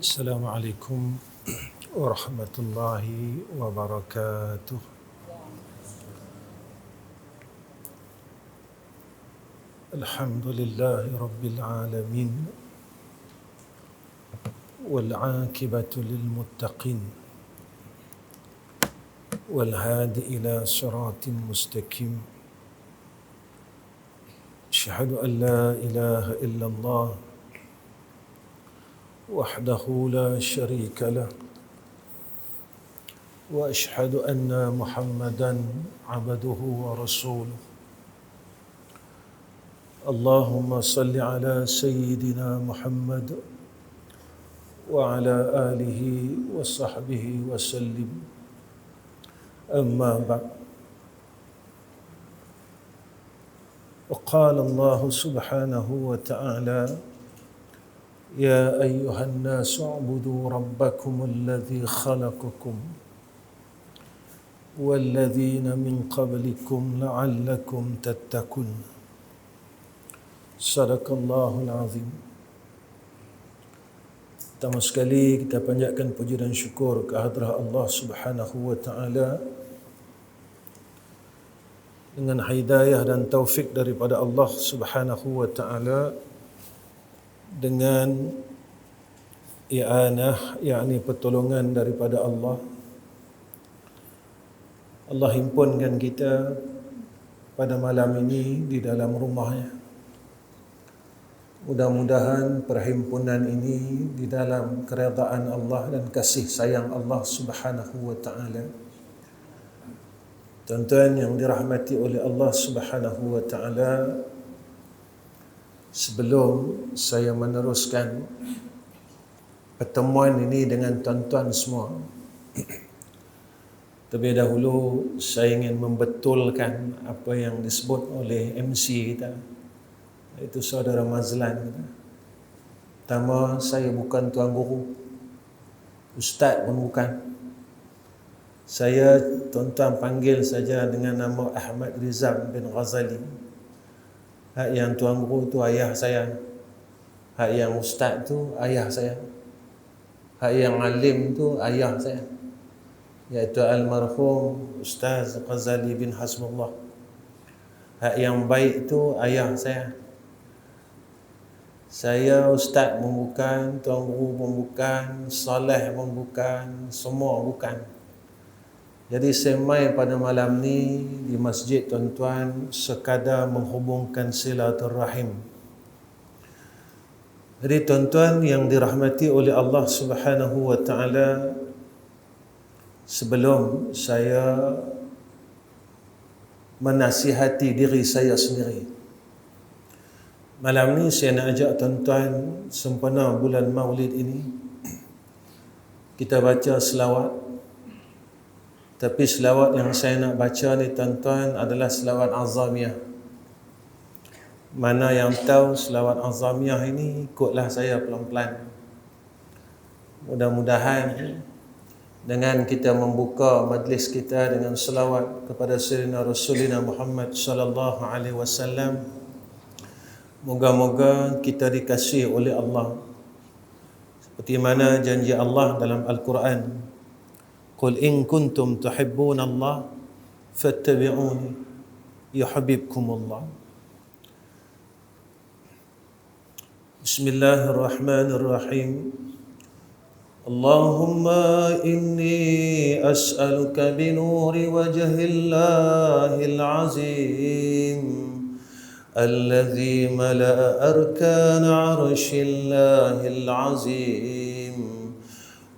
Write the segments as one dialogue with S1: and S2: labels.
S1: السلام عليكم ورحمة الله وبركاته. الحمد لله رب العالمين والعاقبة للمتقين والهادي إلى صراط مستقيم. أشهد أن لا إله إلا الله وحده لا شريك له وأشهد أن محمدا عبده ورسوله. اللهم صل على سيدنا محمد وعلى آله وصحبه وسلم. أما بعد، وقال الله سبحانه وتعالى: يا أيها الناس اعبدوا ربكم الذي خلقكم والذين من قبلكم لعلكم تتقون. Sadaqallahul azim. Pertama sekali kita panjatkan puji dan syukur ke hadrah Allah Subhanahu wa taala dengan hidayah dan taufik daripada Allah Subhanahu wa taala, dengan i'anah, yakni pertolongan daripada Allah. Allah himpunkan kita pada malam ini di dalam rumahnya. Mudah-mudahan perhimpunan ini di dalam keredaan Allah dan kasih sayang Allah Subhanahu wa taala. Tuan-tuan yang dirahmati oleh Allah Subhanahu wa taala, sebelum saya meneruskan pertemuan ini dengan tuan-tuan semua, terlebih dahulu saya ingin membetulkan apa yang disebut oleh MC kita, itu saudara Mazlan. Pertama, saya bukan tuan guru, ustaz pun bukan. Saya tuan-tuan panggil saja dengan nama Ahmad Rizal bin Ghazali. Hak yang tuan guru tu ayah saya, hak yang ustaz tu ayah saya, hak yang alim tu ayah saya, iaitu almarhum Ustaz Ghazali bin Hasbullah. Hak yang baik tu ayah saya. Saya ustaz pun bukan, tuan guru pun bukan, soleh pun bukan, semua bukan. Jadi saya mai pada malam ni di masjid tuan-tuan sekadar menghubungkan silaturahim. Jadi tuan-tuan yang dirahmati oleh Allah Subhanahu wa taala, sebelum saya menasihati diri saya sendiri, malam ni saya nak ajak tuan-tuan sempena bulan Maulid ini kita baca selawat. Tapi selawat yang saya nak baca ni tuan-tuan adalah selawat azamiyah. Mana yang tahu selawat azamiyah ini, ikutlah saya pelan-pelan. Mudah-mudahan dengan kita membuka majlis kita dengan selawat kepada Sayyidina Rasulina Muhammad sallallahu alaihi wasallam, moga-moga kita dikasihi oleh Allah seperti mana janji Allah dalam Al-Quran, Qul in kuntum tuhibbuna Allah fattabi'uni yuhibbukumullah. Bismillahirrahmanirrahim. Allahumma inni as'aluka binuri wajhillahil azim alladhi mala'a arkana 'arshillahil azim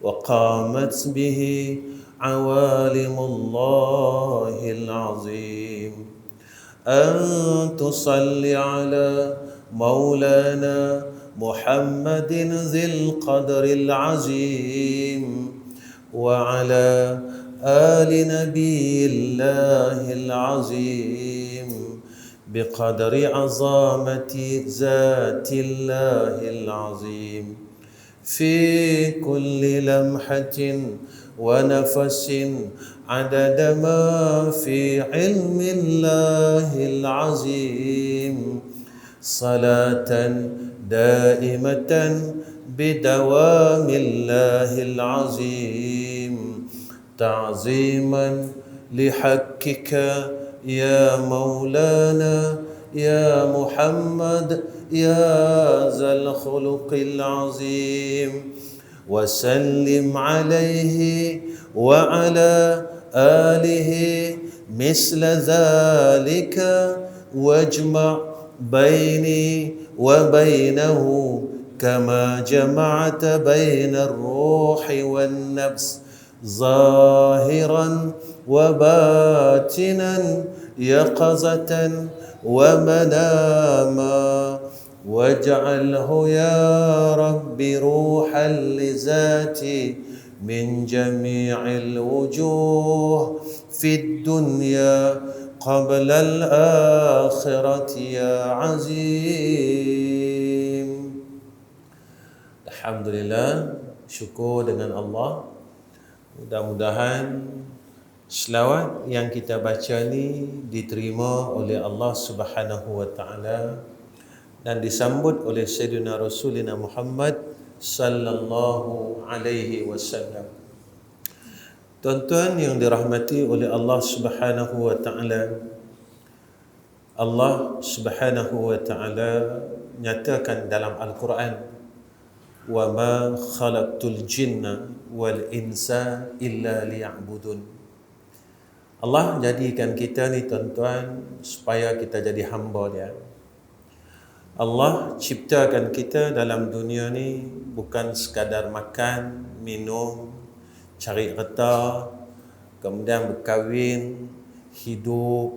S1: wa qamat bihi عوالم الله العظيم أن تصلي على مولانا محمد ذي القدر العظيم وعلى آل نبي الله العظيم بقدر عظمة ذات الله العظيم في كل لمحة ونفس عدد ما في علم الله العظيم صلاة دائمة بدوام الله العظيم تعظيما لحقك يا مولانا يا محمد يا ذا الخلق العظيم وسلم عليه وعلى آله مثل ذلك واجمع بيني وبينه كما جمعت بين الروح والنفس ظاهرا وباطنا يقظة ومناما واجعله يا رب روحا لذاتي من جميع الوجوه في الدنيا قبل الآخرة يا عظيم. Alhamdulillah, syukur dengan Allah. Mudah-mudahan selawat yang kita baca ni diterima oleh Allah Subhanahu wa taala dan disambut oleh Sayyidina Rasulina Muhammad sallallahu alaihi wasallam. Tuan-tuan yang dirahmati oleh Allah Subhanahu wa taala, Allah Subhanahu wa taala nyatakan dalam Al-Quran, wa ma khalaqtul jinna wal insa illa liya'budun. Allah jadikan kita ni tuan-tuan supaya kita jadi hamba Dia. Allah ciptakan kita dalam dunia ni bukan sekadar makan, minum, cari harta, kemudian berkahwin, hidup,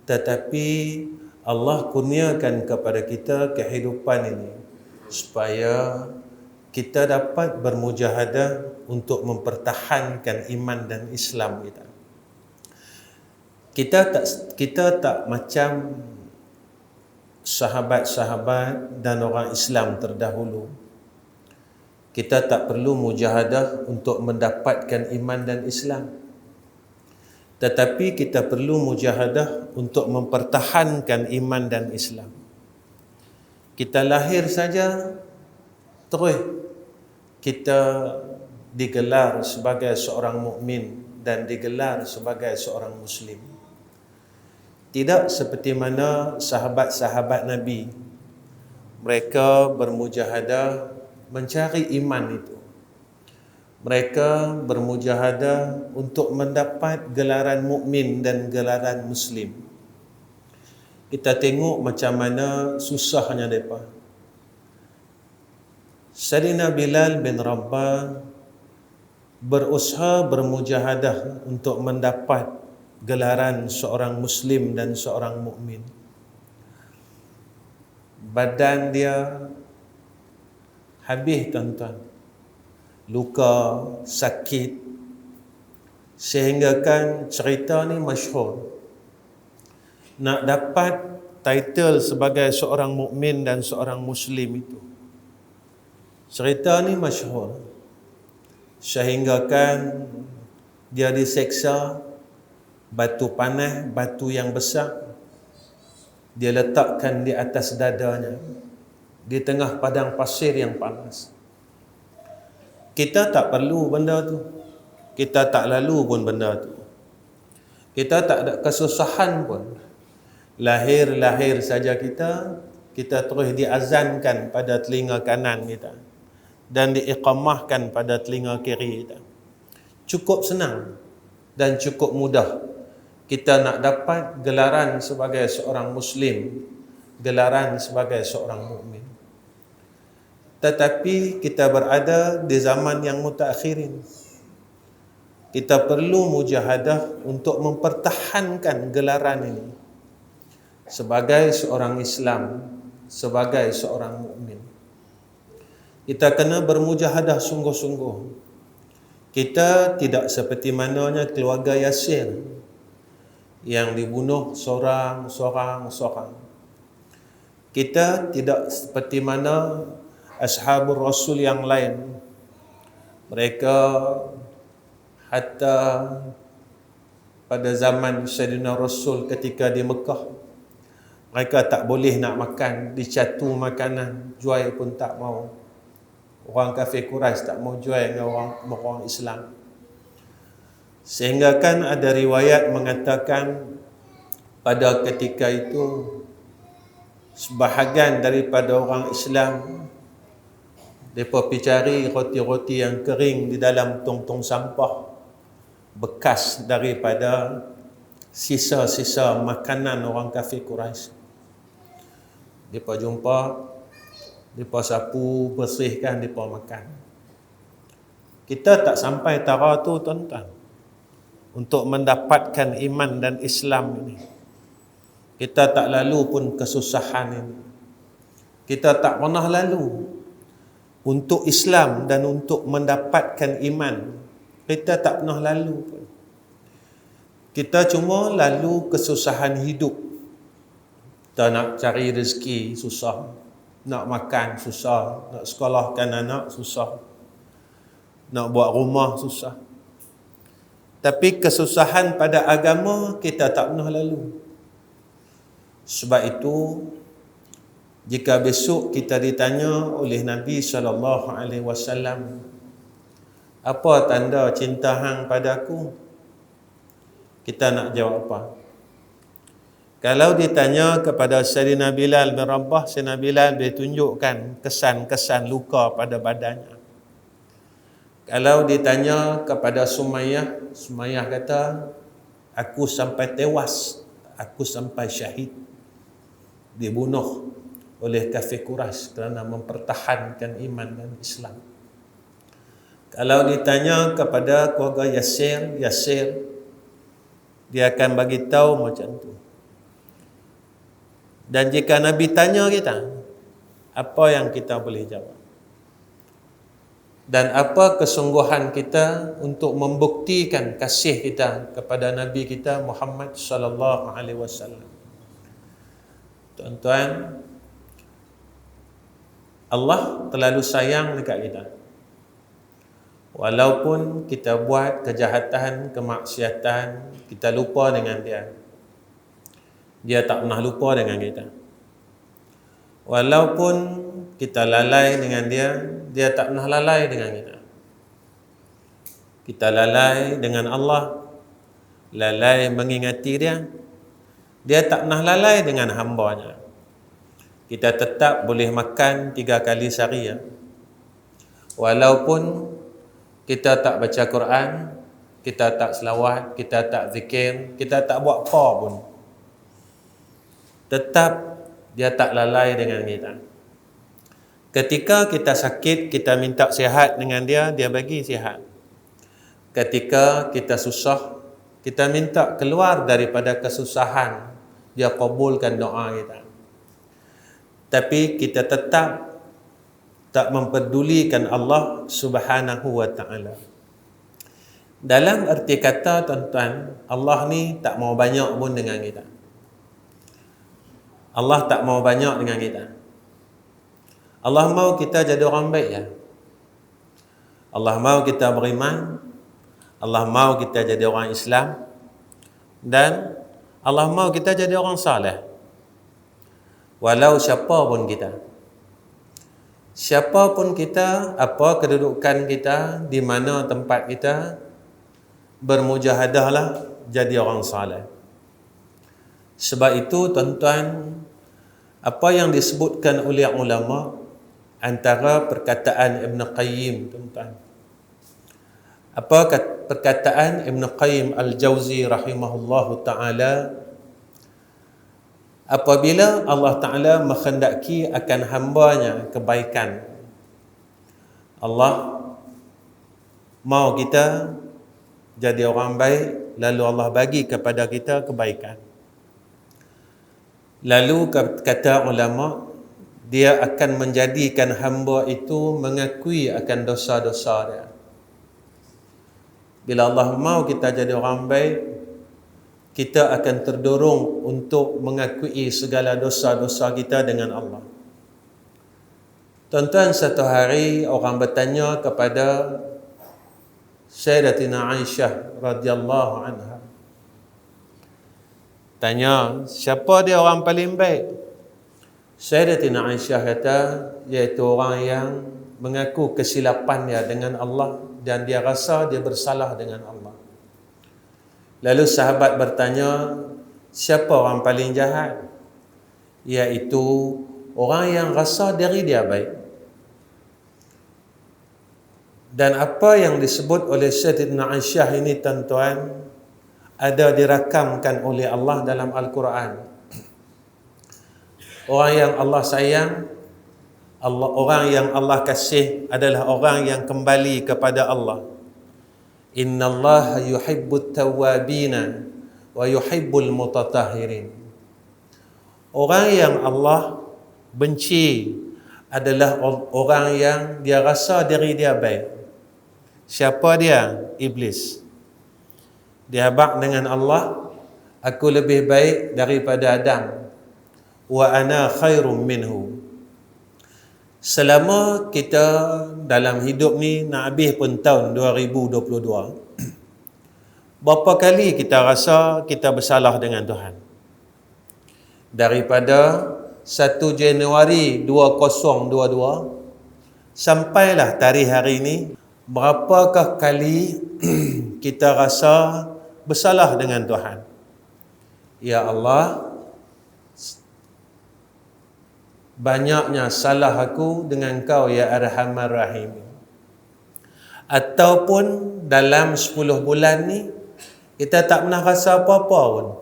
S1: tetapi Allah kurniakan kepada kita kehidupan ini supaya kita dapat bermujahadah untuk mempertahankan iman dan Islam kita. Kita tak macam sahabat-sahabat dan orang Islam terdahulu. Kita tak perlu mujahadah untuk mendapatkan iman dan Islam. Tetapi kita perlu mujahadah untuk mempertahankan iman dan Islam. Kita lahir saja terus kita digelar sebagai seorang mukmin dan digelar sebagai seorang muslim. Tidak seperti mana sahabat-sahabat Nabi, mereka bermujahadah mencari iman itu. Mereka bermujahadah untuk mendapat gelaran mukmin dan gelaran muslim. Kita tengok macam mana susahnya mereka. Sayyidina Bilal bin Rabah berusaha bermujahadah untuk mendapat gelaran seorang muslim dan seorang mukmin. Badan dia habis tuan-tuan, luka, sakit, sehingga kan cerita ni masyhur. Nak dapat title sebagai seorang mukmin dan seorang muslim itu, cerita ni masyhur, sehingga kan dia diseksa, batu panas, batu yang besar dia letakkan di atas dadanya di tengah padang pasir yang panas. Kita tak perlu benda tu, kita tak lalu pun benda tu, kita tak ada kesusahan pun. Lahir saja kita terus diazankan pada telinga kanan kita dan diiqamahkan pada telinga kiri kita. Cukup senang dan cukup mudah kita nak dapat gelaran sebagai seorang muslim, gelaran sebagai seorang mukmin. Tetapi kita berada di zaman yang mutaakhirin. Kita perlu mujahadah untuk mempertahankan gelaran ini sebagai seorang Islam, sebagai seorang mukmin. Kita kena bermujahadah sungguh-sungguh. Kita tidak seperti mananya keluarga Yasir yang dibunuh seorang. Kita tidak seperti mana ashabul Rasul yang lain. Mereka hatta pada zaman Sayyidina Rasul ketika di Mekah, mereka tak boleh nak makan, dicatu makanan, jual pun tak mau. Orang kafir Quraisy tak mau jual dengan orang Islam. Sehingga kan ada riwayat mengatakan pada ketika itu sebahagian daripada orang Islam mereka pergi cari roti-roti yang kering di dalam tong-tong sampah bekas daripada sisa-sisa makanan orang kafir Quraisy. Mereka jumpa, mereka sapu, bersihkan, mereka makan. Kita tak sampai tara tu tuan-tuan, untuk mendapatkan iman dan Islam ini. Kita tak lalu pun kesusahan ini. Kita tak pernah lalu untuk Islam dan untuk mendapatkan iman. Kita tak pernah lalu pun. Kita cuma lalu kesusahan hidup. Kita nak cari rezeki susah, nak makan susah, nak sekolahkan anak susah, nak buat rumah susah. Tapi kesusahan pada agama kita tak pernah lalu. Sebab itu, jika besok kita ditanya oleh Nabi SAW, apa tanda cinta hang padaku? Kita nak jawab apa? Kalau ditanya kepada Sayyidina Bilal bin Rabah, Sayyidina Bilal dia tunjukkan kesan-kesan luka pada badannya. Kalau ditanya kepada Sumayyah, Sumayyah kata, aku sampai tewas, aku sampai syahid, dibunuh oleh kafir Quraisy kerana mempertahankan iman dan Islam. Kalau ditanya kepada keluarga Yasir, dia akan bagi tahu macam tu. Dan jika Nabi tanya kita, apa yang kita boleh jawab? Dan apa kesungguhan kita untuk membuktikan kasih kita kepada Nabi kita Muhammad sallallahu alaihi wasallam. Tuan-tuan, Allah terlalu sayang dekat kita. Walaupun kita buat kejahatan, kemaksiatan, kita lupa dengan dia. Dia tak pernah lupa dengan kita. Walaupun kita lalai dengan dia, dia tak pernah lalai dengan kita. Kita lalai dengan Allah, lalai mengingati dia, dia tak pernah lalai dengan hambanya. Kita tetap boleh makan 3 kali sehari ya. Walaupun kita tak baca Quran, kita tak selawat, kita tak zikir, kita tak buat apa pun, tetap dia tak lalai dengan kita. Ketika kita sakit, kita minta sihat dengan dia, dia bagi sihat. Ketika kita susah, kita minta keluar daripada kesusahan, dia kabulkan doa kita. Tapi kita tetap tak mempedulikan Allah Subhanahu wa ta'ala. Dalam arti kata tuan-tuan, Allah ni tak mau banyak pun dengan kita. Allah tak mau banyak dengan kita. Allah mau kita jadi orang baik ya. Allah mau kita beriman, Allah mau kita jadi orang Islam, dan Allah mau kita jadi orang saleh. Walau siapa pun kita. Siapa pun kita, apa kedudukan kita, di mana tempat kita, bermujahadahlah jadi orang saleh. Sebab itu tuan-tuan, apa yang disebutkan oleh ulama, antara perkataan Ibn Qayyim tuan-tuan. Apa perkataan Ibn Qayyim Al-Jauzi rahimahullahu ta'ala? Apabila Allah Ta'ala menghendaki akan hambanya kebaikan, Allah mau kita jadi orang baik, lalu Allah bagi kepada kita kebaikan. Lalu kata ulama, dia akan menjadikan hamba itu mengakui akan dosa-dosa dia. Bila Allah mau kita jadi orang baik, kita akan terdorong untuk mengakui segala dosa-dosa kita dengan Allah. Tuan-tuan, satu hari orang bertanya kepada Sayyidatina Aisyah radhiyallahu anha. Tanya, siapa dia orang paling baik? Sayyidatina Aisyah kata, iaitu orang yang mengaku kesilapannya dengan Allah dan dia rasa dia bersalah dengan Allah. Lalu sahabat bertanya, siapa orang paling jahat? Iaitu orang yang rasa diri dia baik. Dan apa yang disebut oleh Sayyidina Aisyah ini tuan-tuan, ada dirakamkan oleh Allah dalam Al-Quran. Orang yang Allah sayang, orang yang Allah kasih adalah orang yang kembali kepada Allah. Innallaha yuhibbut tawwabina wa yuhibbul mutatahhirin. Orang yang Allah benci adalah orang yang dia rasa diri dia baik. Siapa dia? Iblis. Dia bak dengan Allah, aku lebih baik daripada Adam. Wa ana khairum minhu. Selama kita dalam hidup ni, nak habis pun tahun 2022, berapa kali kita rasa kita bersalah dengan Tuhan? Daripada 1 Januari 2022 sampailah tarikh hari ini, berapakah kali kita rasa bersalah dengan Tuhan? Ya Allah, banyaknya salah aku dengan Kau ya Arhamar Rahim. Ataupun dalam 10 bulan ni kita tak pernah rasa apa-apa pun.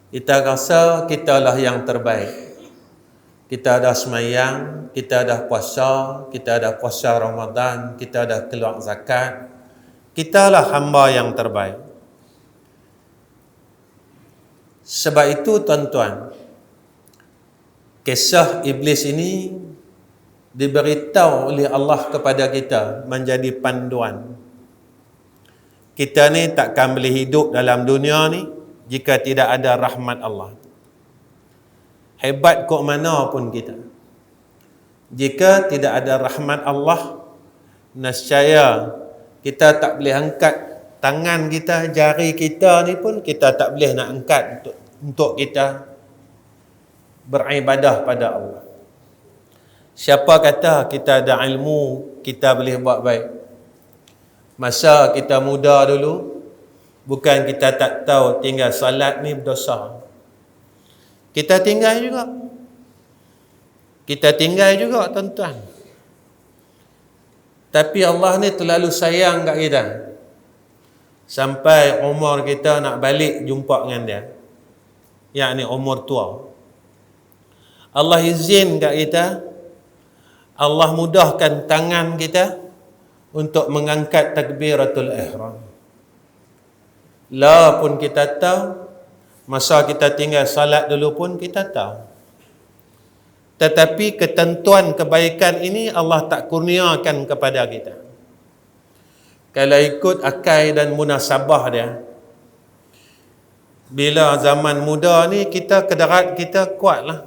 S1: Kita rasa kitalah yang terbaik. Kita dah semayang, kita dah puasa, kita dah puasa Ramadan, kita dah keluar zakat. Kitalah hamba yang terbaik. Sebab itu tuan-tuan, kisah iblis ini diberitahu oleh Allah kepada kita menjadi panduan. Kita ni takkan boleh hidup dalam dunia ni jika tidak ada rahmat Allah. Hebat kok mana pun kita, jika tidak ada rahmat Allah, nescaya kita tak boleh angkat tangan kita, jari kita ni pun kita tak boleh nak angkat untuk kita beribadah pada Allah. Siapa kata kita ada ilmu, kita boleh buat baik? Masa kita muda dulu, bukan kita tak tahu tinggal salat ni berdosa. Kita tinggal juga. Kita tinggal juga tuan-tuan. Tapi Allah ni terlalu sayang kat kita. Sampai umur kita nak balik jumpa dengan dia. Yakni umur tua. Allah izin kat kita, Allah mudahkan tangan kita untuk mengangkat takbiratul ihram. La pun kita tahu, masa kita tinggal salat dulu pun kita tahu. Tetapi ketentuan kebaikan ini Allah tak kurniakan kepada kita. Kalau ikut akal dan munasabah dia, bila zaman muda ni kita kederat kita kuatlah.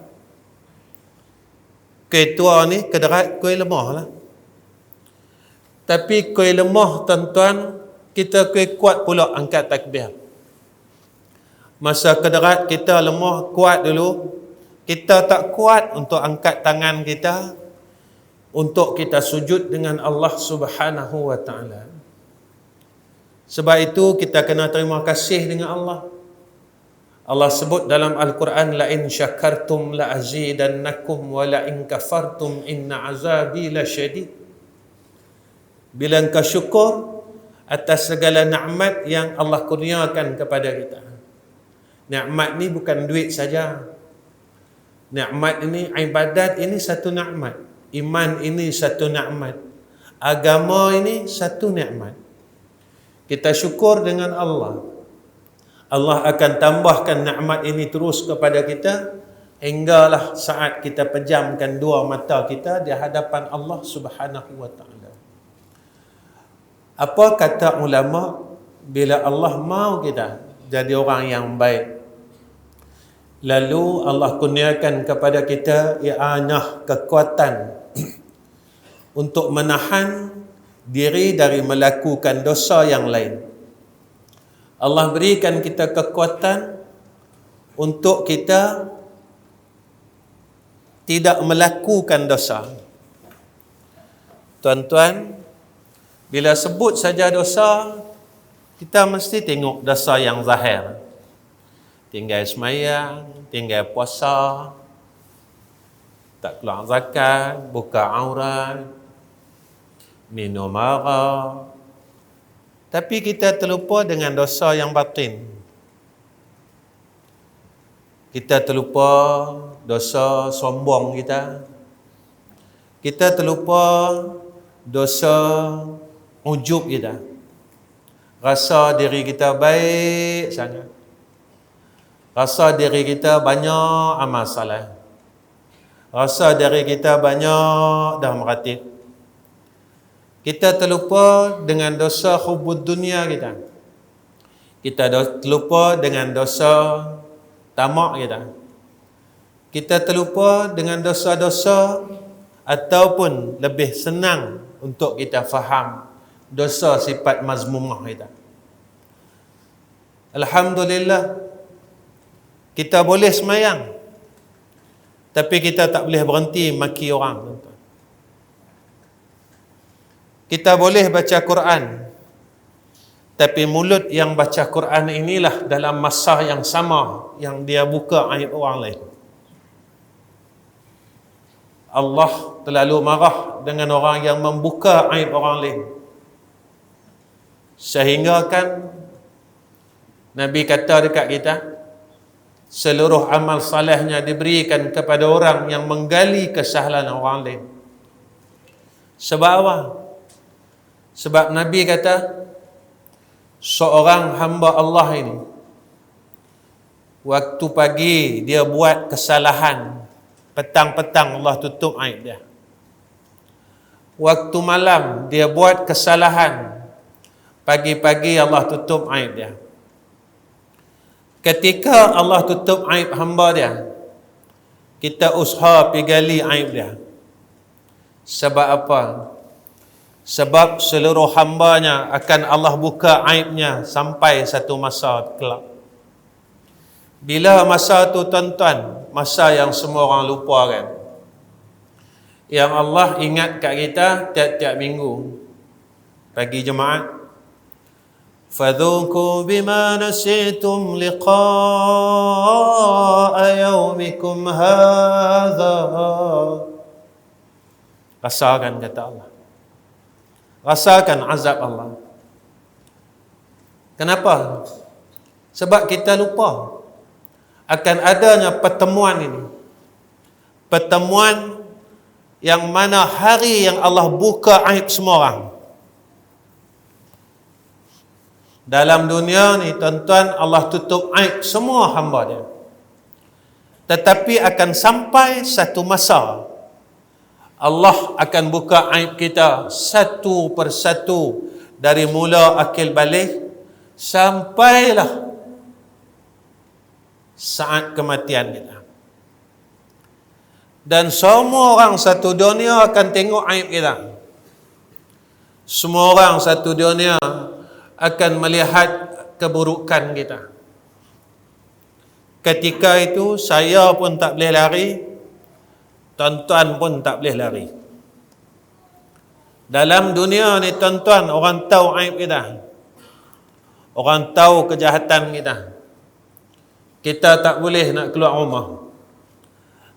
S1: Kuih tua ni kederat kuih lemah lah. Tapi kuih lemah tuan-tuan, kita kuih kuat pula angkat takbir. Masa kederat kita lemah kuat dulu, kita tak kuat untuk angkat tangan kita untuk kita sujud dengan Allah Subhanahu wa ta'ala. Sebab itu kita kena terima kasih dengan Allah. Allah sebut dalam Al-Quran, la in syakartum la azidannakum wa la in kafartum inna azabi lasyadid. Bila engkau syukur atas segala nikmat yang Allah kurniakan kepada kita. Nikmat ni bukan duit saja. Nikmat ini, ibadat ini satu nikmat. Iman ini satu nikmat. Agama ini satu nikmat. Kita syukur dengan Allah. Allah akan tambahkan nikmat ini terus kepada kita hinggalah saat kita pejamkan dua mata kita di hadapan Allah Subhanahu wa ta'ala. Apa kata ulama bila Allah mahu kita jadi orang yang baik, lalu Allah kurniakan kepada kita i'anah, kekuatan untuk menahan diri dari melakukan dosa yang lain. Allah berikan kita kekuatan untuk kita tidak melakukan dosa. Tuan-tuan, bila sebut saja dosa, kita mesti tengok dosa yang zahir. Tinggal semayang, tinggal puasa, tak keluar zakat, buka aurat, minum arak. Tapi kita terlupa dengan dosa yang batin. Kita terlupa dosa sombong kita. Kita terlupa dosa ujub kita. Rasa diri kita baik sangat. Rasa diri kita banyak amal salah. Rasa diri kita banyak dah meratib. Kita terlupa dengan dosa hubud dunia kita. Kita terlupa dengan dosa tamak kita. Kita terlupa dengan dosa-dosa, ataupun lebih senang untuk kita faham dosa sifat mazmumah kita. Alhamdulillah, kita boleh semayang, tapi kita tak boleh berhenti maki orang. Kita boleh baca Quran, tapi mulut yang baca Quran inilah dalam masa yang sama yang dia buka aib orang lain. Allah terlalu marah dengan orang yang membuka aib orang lain. Sehingga kan Nabi kata dekat kita, seluruh amal salehnya diberikan kepada orang yang menggali kesalahan orang lain. Sebab apa? Sebab Nabi kata, seorang hamba Allah ini, waktu pagi dia buat kesalahan, petang-petang Allah tutup aib dia. Waktu malam dia buat kesalahan, pagi-pagi Allah tutup aib dia. Ketika Allah tutup aib hamba dia, kita usaha pergi gali aib dia. Sebab apa? Sebab seluruh hambanya akan Allah buka aibnya sampai satu masa kelak. Bila masa tu tuan-tuan? Masa yang semua orang lupa kan? Yang Allah ingat kat kita tiap-tiap minggu pagi Jumaat, fadhuku bima nasitum liqa'a yawmikum hadha. Rasakan, kata Allah. Rasakan azab Allah. Kenapa? Sebab kita lupa akan adanya pertemuan ini. Pertemuan yang mana hari yang Allah buka aib semua orang. Dalam dunia ni tuan-tuan, Allah tutup aib semua hamba dia. Tetapi akan sampai satu masa Allah akan buka aib kita satu persatu, dari mula akil balik sampailah saat kematian kita. Dan semua orang satu dunia akan tengok aib kita. Semua orang satu dunia akan melihat keburukan kita. Ketika itu saya pun tak boleh lari, tuan-tuan pun tak boleh lari. Dalam dunia ni tuan-tuan, orang tahu aib kita. Orang tahu kejahatan kita. Kita tak boleh nak keluar rumah.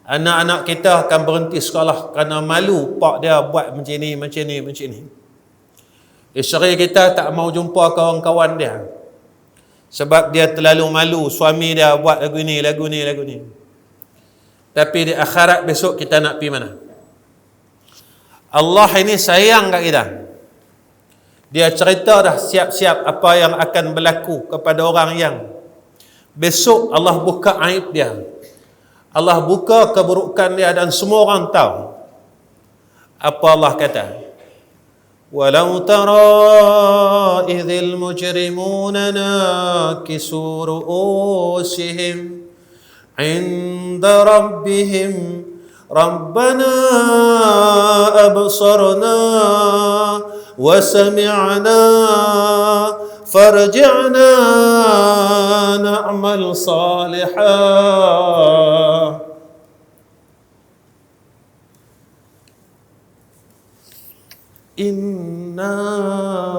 S1: Anak-anak kita akan berhenti sekolah kerana malu pak dia buat macam ni, macam ni, macam ni. Isteri kita tak mau jumpa kawan-kawan dia sebab dia terlalu malu suami dia buat lagu ni, lagu ni, lagu ni. Tapi di akhirat besok kita nak pergi mana? Allah ini sayang kat kita. Dia cerita dah siap-siap apa yang akan berlaku kepada orang yang besok Allah buka aib dia. Allah buka keburukan dia dan semua orang tahu. Apa Allah kata? Walau tara idhil mujrimuna nakisu ru'usihim inda rabbihim Rabbana absarna wa sami'na farji'na na'mal salihah. Inna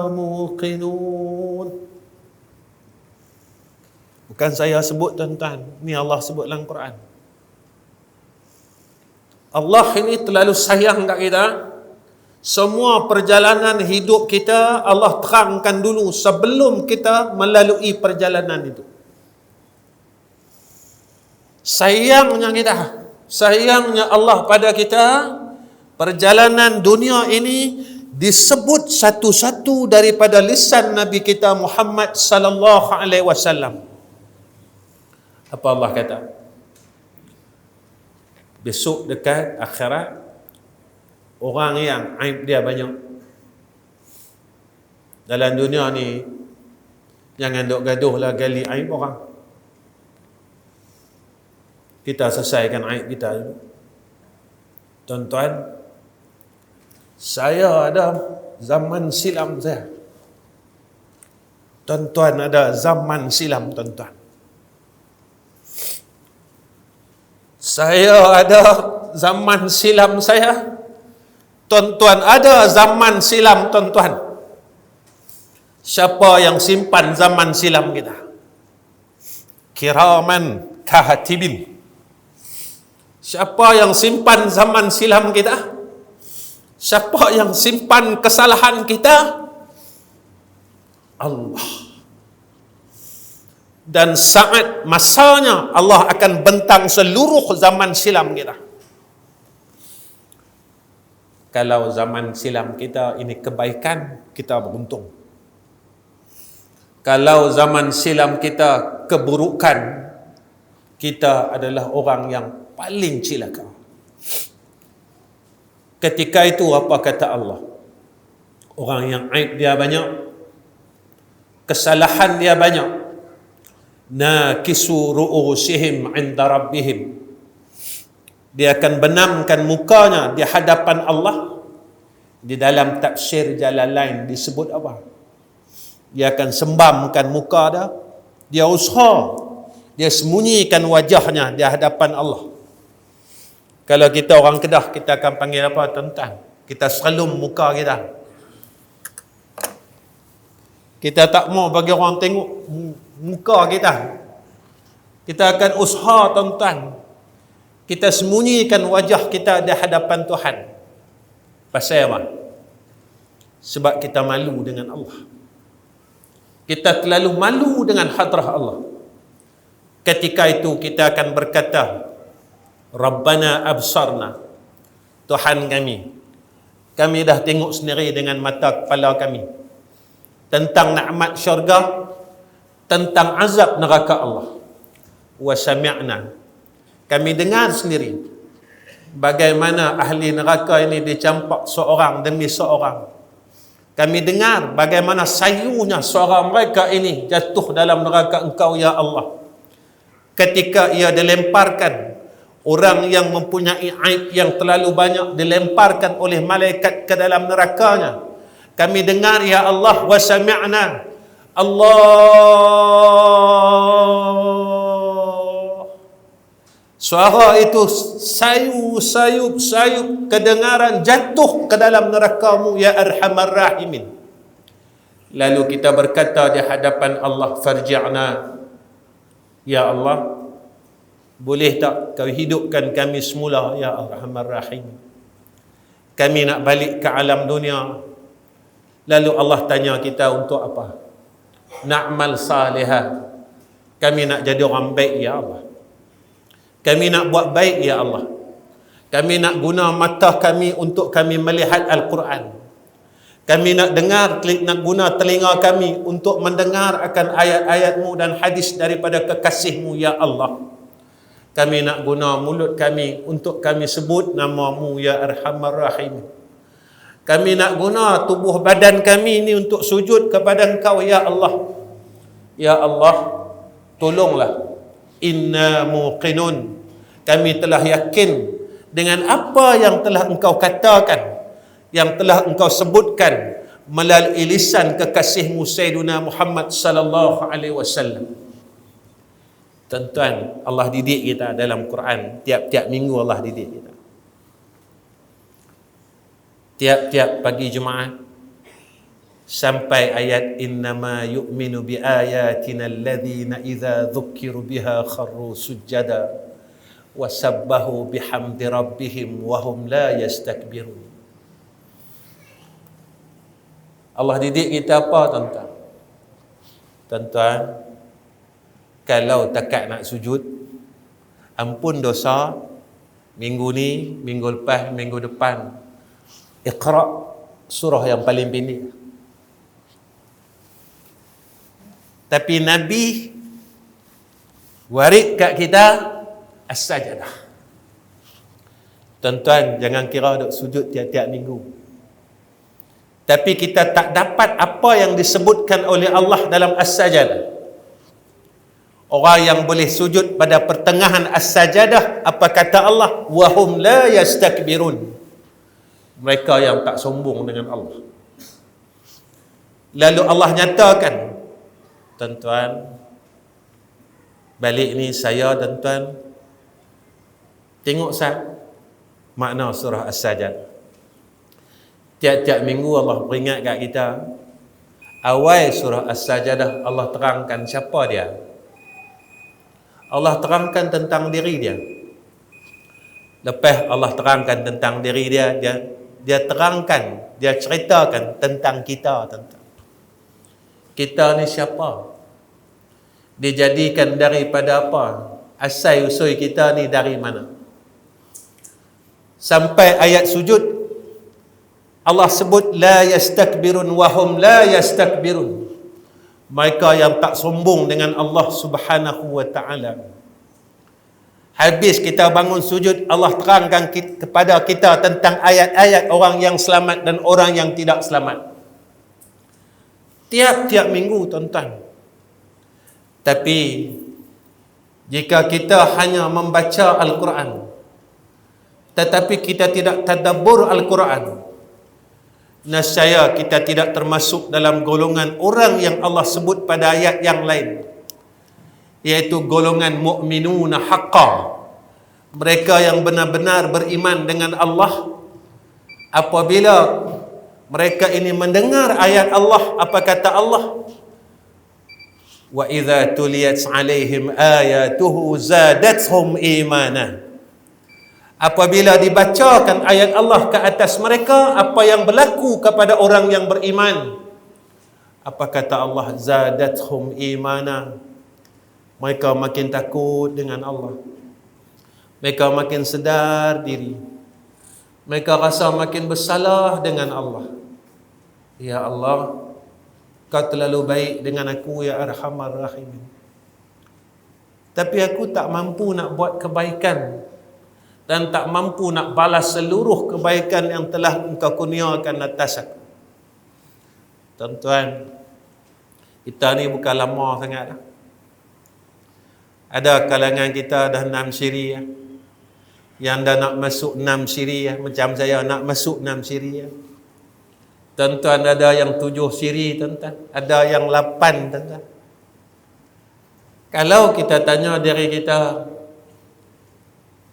S1: muqinun. Bukan saya sebut tuan-tuan, ni Allah sebut dalam Quran. Allah ini terlalu sayang kat kita. Semua perjalanan hidup kita Allah terangkan dulu sebelum kita melalui perjalanan itu. Sayangnya kita, sayangnya Allah pada kita, perjalanan dunia ini disebut satu-satu daripada lisan Nabi kita Muhammad sallallahu alaihi wasallam. Apa Allah kata? Besok dekat akhirat, orang yang aib dia banyak dalam dunia ni, jangan duk gaduhlah gali aib orang. Kita selesaikan aib kita dulu. Tuan-tuan, saya ada zaman silam saya. Tuan-tuan ada zaman silam tuan-tuan. Saya ada zaman silam saya. Tuan-tuan ada zaman silam tuan-tuan. Siapa yang simpan zaman silam kita? Kiraman katibin. Siapa yang simpan zaman silam kita? Siapa yang simpan kesalahan kita? Allah. Dan saat masanya Allah akan bentang seluruh zaman silam kita. Kalau zaman silam kita ini kebaikan, kita beruntung. Kalau zaman silam kita keburukan, kita adalah orang yang paling celaka. Ketika itu apa kata Allah? Orang yang aib dia banyak, kesalahan dia banyak. Nakisu ru'usihim 'inda rabbihim. Dia akan benamkan mukanya di hadapan Allah. Di dalam tafsir Jalalain disebut apa? Dia akan sembamkan muka dia. Dia usaha, dia sembunyikan wajahnya di hadapan Allah. Kalau kita orang Kedah, kita akan panggil apa tuan-tuan? Kita selum muka kita. Kita tak mau bagi orang tengok muka kita. Kita akan usaha tuan-tuan. Kita sembunyikan wajah kita di hadapan Tuhan. Pasal apa? Sebab kita malu dengan Allah. Kita terlalu malu dengan hadrah Allah. Ketika itu kita akan berkata, Rabbana absarna. Tuhan kami dah tengok sendiri dengan mata kepala kami tentang nikmat syurga, tentang azab neraka Allah. Wa sami'na. Kami dengar sendiri bagaimana ahli neraka ini dicampak seorang demi seorang. Kami dengar bagaimana sayunya seorang mereka ini jatuh dalam neraka Engkau ya Allah. Ketika ia dilemparkan, orang yang mempunyai aib yang terlalu banyak dilemparkan oleh malaikat ke dalam nerakanya. Kami dengar ya Allah, wa sami'na. Allah. Suara itu sayup kedengaran jatuh ke dalam neraka-Mu ya Arhamar Rahimin. Lalu kita berkata di hadapan Allah, farji'na. Ya Allah, boleh tak Kau hidupkan kami semula ya Arhamar Rahim. Kami nak balik ke alam dunia. Lalu Allah tanya kita untuk apa? Na'mal salihah. Kami nak jadi orang baik ya Allah. Kami nak buat baik ya Allah. Kami nak guna mata kami untuk kami melihat Al-Quran. Kami nak guna telinga kami untuk mendengar akan ayat-ayat-Mu dan hadis daripada kekasih-Mu ya Allah. Kami nak guna mulut kami untuk kami sebut nama-Mu ya Arhamar Rahim. Kami nak guna tubuh badan kami ini untuk sujud kepada Engkau ya Allah. Ya Allah, tolonglah. Inna muqinun. Kami telah yakin dengan apa yang telah Engkau katakan, yang telah Engkau sebutkan melalui lisan kekasih-Mu Sayyiduna Muhammad sallallahu alaihi wasallam. Tuan-tuan, Allah didik kita dalam Quran. Tiap-tiap minggu Allah didik kita. tiap-tiap pagi Jumaat sampai ayat innama yu'minu bi ayatina alladhina idza dzukiru biha kharru sujada wa sabbahu bihamdi rabbihim wa hum la yastakbirun. Allah didik kita apa tuan-tuan? Tuan-tuan, kalau takat nak sujud, ampun dosa, minggu ni, minggu lepas, minggu depan, Iqra surah yang paling pendek. Tapi Nabi warid kat kita as-sajadah. Tuan-tuan, jangan kira duk sujud tiap-tiap minggu. Tapi kita tak dapat apa yang disebutkan oleh Allah dalam as-sajadah. Orang yang boleh sujud pada pertengahan as-sajadah, apa kata Allah? Wa hum la yastakbirun. Mereka yang tak sombong dengan Allah. Lalu Allah nyatakan, tuan-tuan, balik ni saya dan tuan tengok makna surah As-Sajdah. Tiap-tiap minggu Allah peringat kat kita, awal surah As-Sajdah Allah terangkan siapa dia. Allah terangkan tentang diri dia. Lepas Allah terangkan tentang diri dia, dia terangkan, dia ceritakan tentang kita, tuan-tuan. Kita ni siapa? Dijadikan daripada apa? Asal usul kita ni dari mana? Sampai ayat sujud, Allah sebut la yastakbirun wa hum la yastakbirun. Mereka yang tak sombong dengan Allah Subhanahu wa taala. Habis kita bangun sujud, Allah terangkan kepada kita tentang ayat-ayat orang yang selamat dan orang yang tidak selamat. Tiap-tiap minggu, tuan-tuan. Tapi jika kita hanya membaca Al-Quran, tetapi kita tidak tadabbur Al-Quran, nescaya kita tidak termasuk dalam golongan orang yang Allah sebut pada ayat yang lain, iaitu golongan mu'minuna haqqa. Mereka yang benar-benar beriman dengan Allah. Apabila mereka ini mendengar ayat Allah, apa kata Allah? Wa idza tuliyat 'alaihim ayatuhu zadatuhum imana. Apabila dibacakan ayat Allah ke atas mereka, apa yang berlaku kepada orang yang beriman? Apa kata Allah? Zadatuhum imana. Mereka makin takut dengan Allah. Mereka makin sedar diri. Mereka rasa makin bersalah dengan Allah. Ya Allah, Kau terlalu baik dengan aku, ya Arhamar Rahimin. Tapi aku tak mampu nak buat kebaikan dan tak mampu nak balas seluruh kebaikan yang telah Engkau kurniakan atas aku. Tuan-tuan, kita ni bukan lama sangat dah. Ada kalangan kita dah 6 siri ya. Yang dah nak masuk 6 siri ya. Macam saya nak masuk 6 siri ya. Tuan-tuan, ada yang 7 siri, tuan-tuan. Ada yang 8, tuan-tuan. Kalau kita tanya diri kita,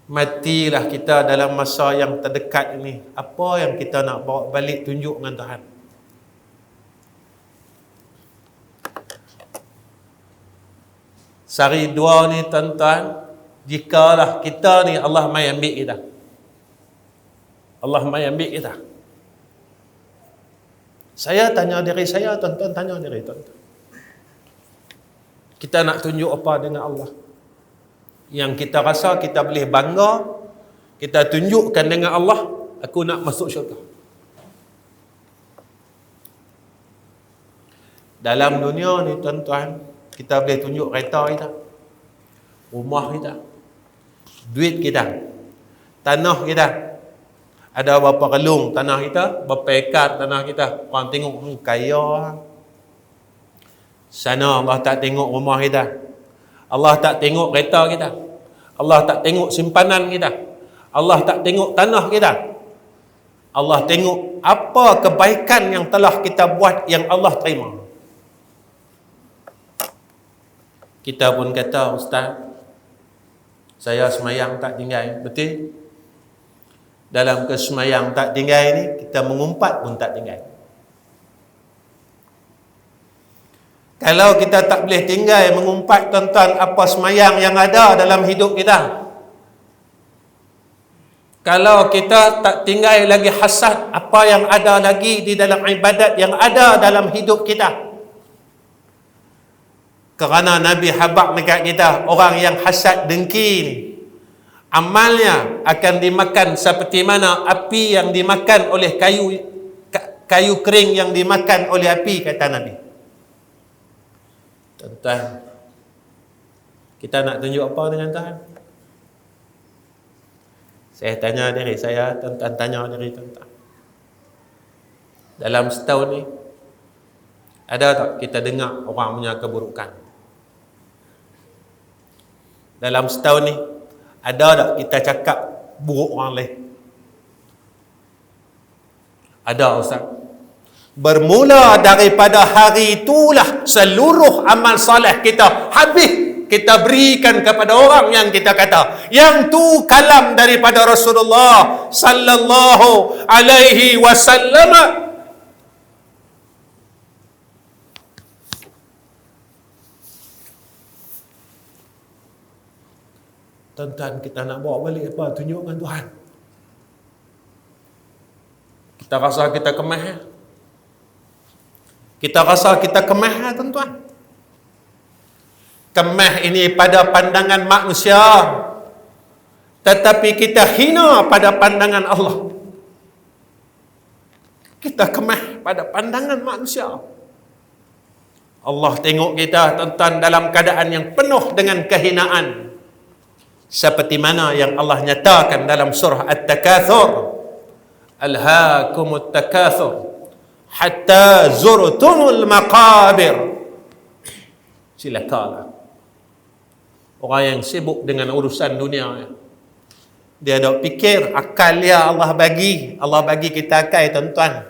S1: matilah kita dalam masa yang terdekat ini, apa yang kita nak bawa balik tunjuk dengan Tuhan? Sehari dua ni, tuan-tuan, jikalah kita ni Allah mai ambil kita. Allah mai ambil kita. Saya tanya diri saya, tuan-tuan tanya diri tuan-tuan. Kita nak tunjuk apa dengan Allah? Yang kita rasa kita boleh bangga, kita tunjukkan dengan Allah, aku nak masuk syurga. Dalam dunia ni, tuan-tuan, kita boleh tunjuk kereta kita, rumah kita, duit kita, tanah kita. Ada berapa relung tanah kita, berapa ekar tanah kita. Orang tengok, kaya. Sana Allah tak tengok rumah kita. Allah tak tengok kereta kita. Allah tak tengok simpanan kita. Allah tak tengok tanah kita. Allah tengok apa kebaikan yang telah kita buat yang Allah terima. Kita pun kata, Ustaz, saya semayang tak tinggal. Betul? Dalam kesemayang tak tinggal ni, kita mengumpat pun tak tinggal. Kalau kita tak boleh tinggal mengumpat tuan-tuan apa semayang yang ada dalam hidup kita, kalau kita tak tinggal lagi hasad apa yang ada lagi di dalam ibadat yang ada dalam hidup kita, kerana Nabi habaq dekat kita, orang yang hasad dengki ni, amalnya akan dimakan seperti mana api yang dimakan oleh kayu kering yang dimakan oleh api, kata Nabi. Tuan-tuan, kita nak tunjuk apa dengan Tuhan? Saya tanya diri saya, tuan-tuan tanya diri tuan-tuan. Dalam setahun ni, ada tak kita dengar orang punya keburukan? Dalam setahun ni, ada tak kita cakap buruk orang lain? Ada, Ustaz. Bermula daripada hari itulah seluruh amal soleh kita habis kita berikan kepada orang yang kita kata, yang tu kalam daripada Rasulullah sallallahu alaihi wasallam. Tuan-tuan, kita nak bawa balik apa? Tunjukkan Tuhan. Kita rasa kita kemah. Kita rasa kita kemah, tuan-tuan. Kemah ini pada pandangan manusia, tetapi kita hina pada pandangan Allah. Kita kemah pada pandangan manusia. Allah tengok kita, tuan-tuan, dalam keadaan yang penuh dengan kehinaan, seperti mana yang Allah nyatakan dalam surah At-Takatsur, Alhaakumut takatsur hatta zurtumul maqabir. Silakan. Orang yang sibuk dengan urusan dunia, dia dok fikir akal dia Allah bagi kita akal, tuan-tuan.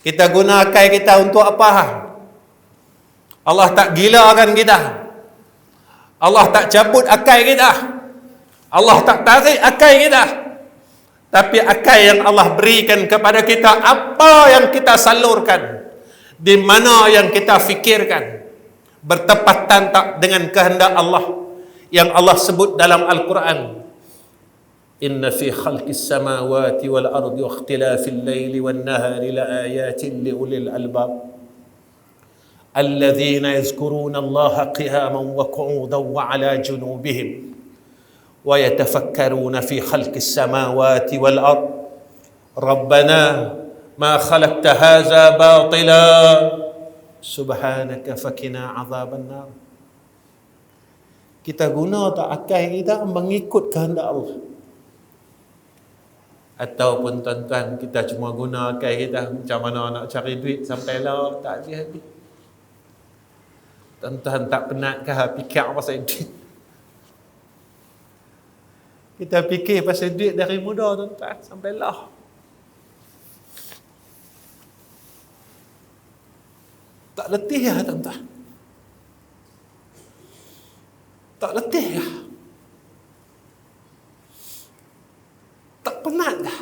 S1: Kita guna akal kita untuk apa? Allah tak gilakan kita. Allah tak cabut akal kita. Allah tak tarik akal kita. Tapi akal yang Allah berikan kepada kita, apa yang kita salurkan, di mana yang kita fikirkan, bertepatan tak dengan kehendak Allah yang Allah sebut dalam Al-Quran. Inna fi khalqis samawati wal ardi wa ikhtilafil laili wan nahari la ayatin li ulil albab alladhina yazkuruna Allaha qiyaman wa qu'udan wa ala junubihim wa yatafakkaruna fi khalqis samawati wal ardi rabbana ma khalaqta hadza batila subhanaka fakina azaban nar. Kita guna tak akal kita mengikut kehendak Allah, ataupun tuan-tuan kita cuma guna akal kita macam mana nak cari duit sampai lah tak habis. Tuan-tuan tak penatkah fikir pasal duit? Kita fikir pasal duit dari muda, tuan-tuan, sampai lah. Tak letih ya, tuan-tuan? Tak letih ya? Tak penat dah?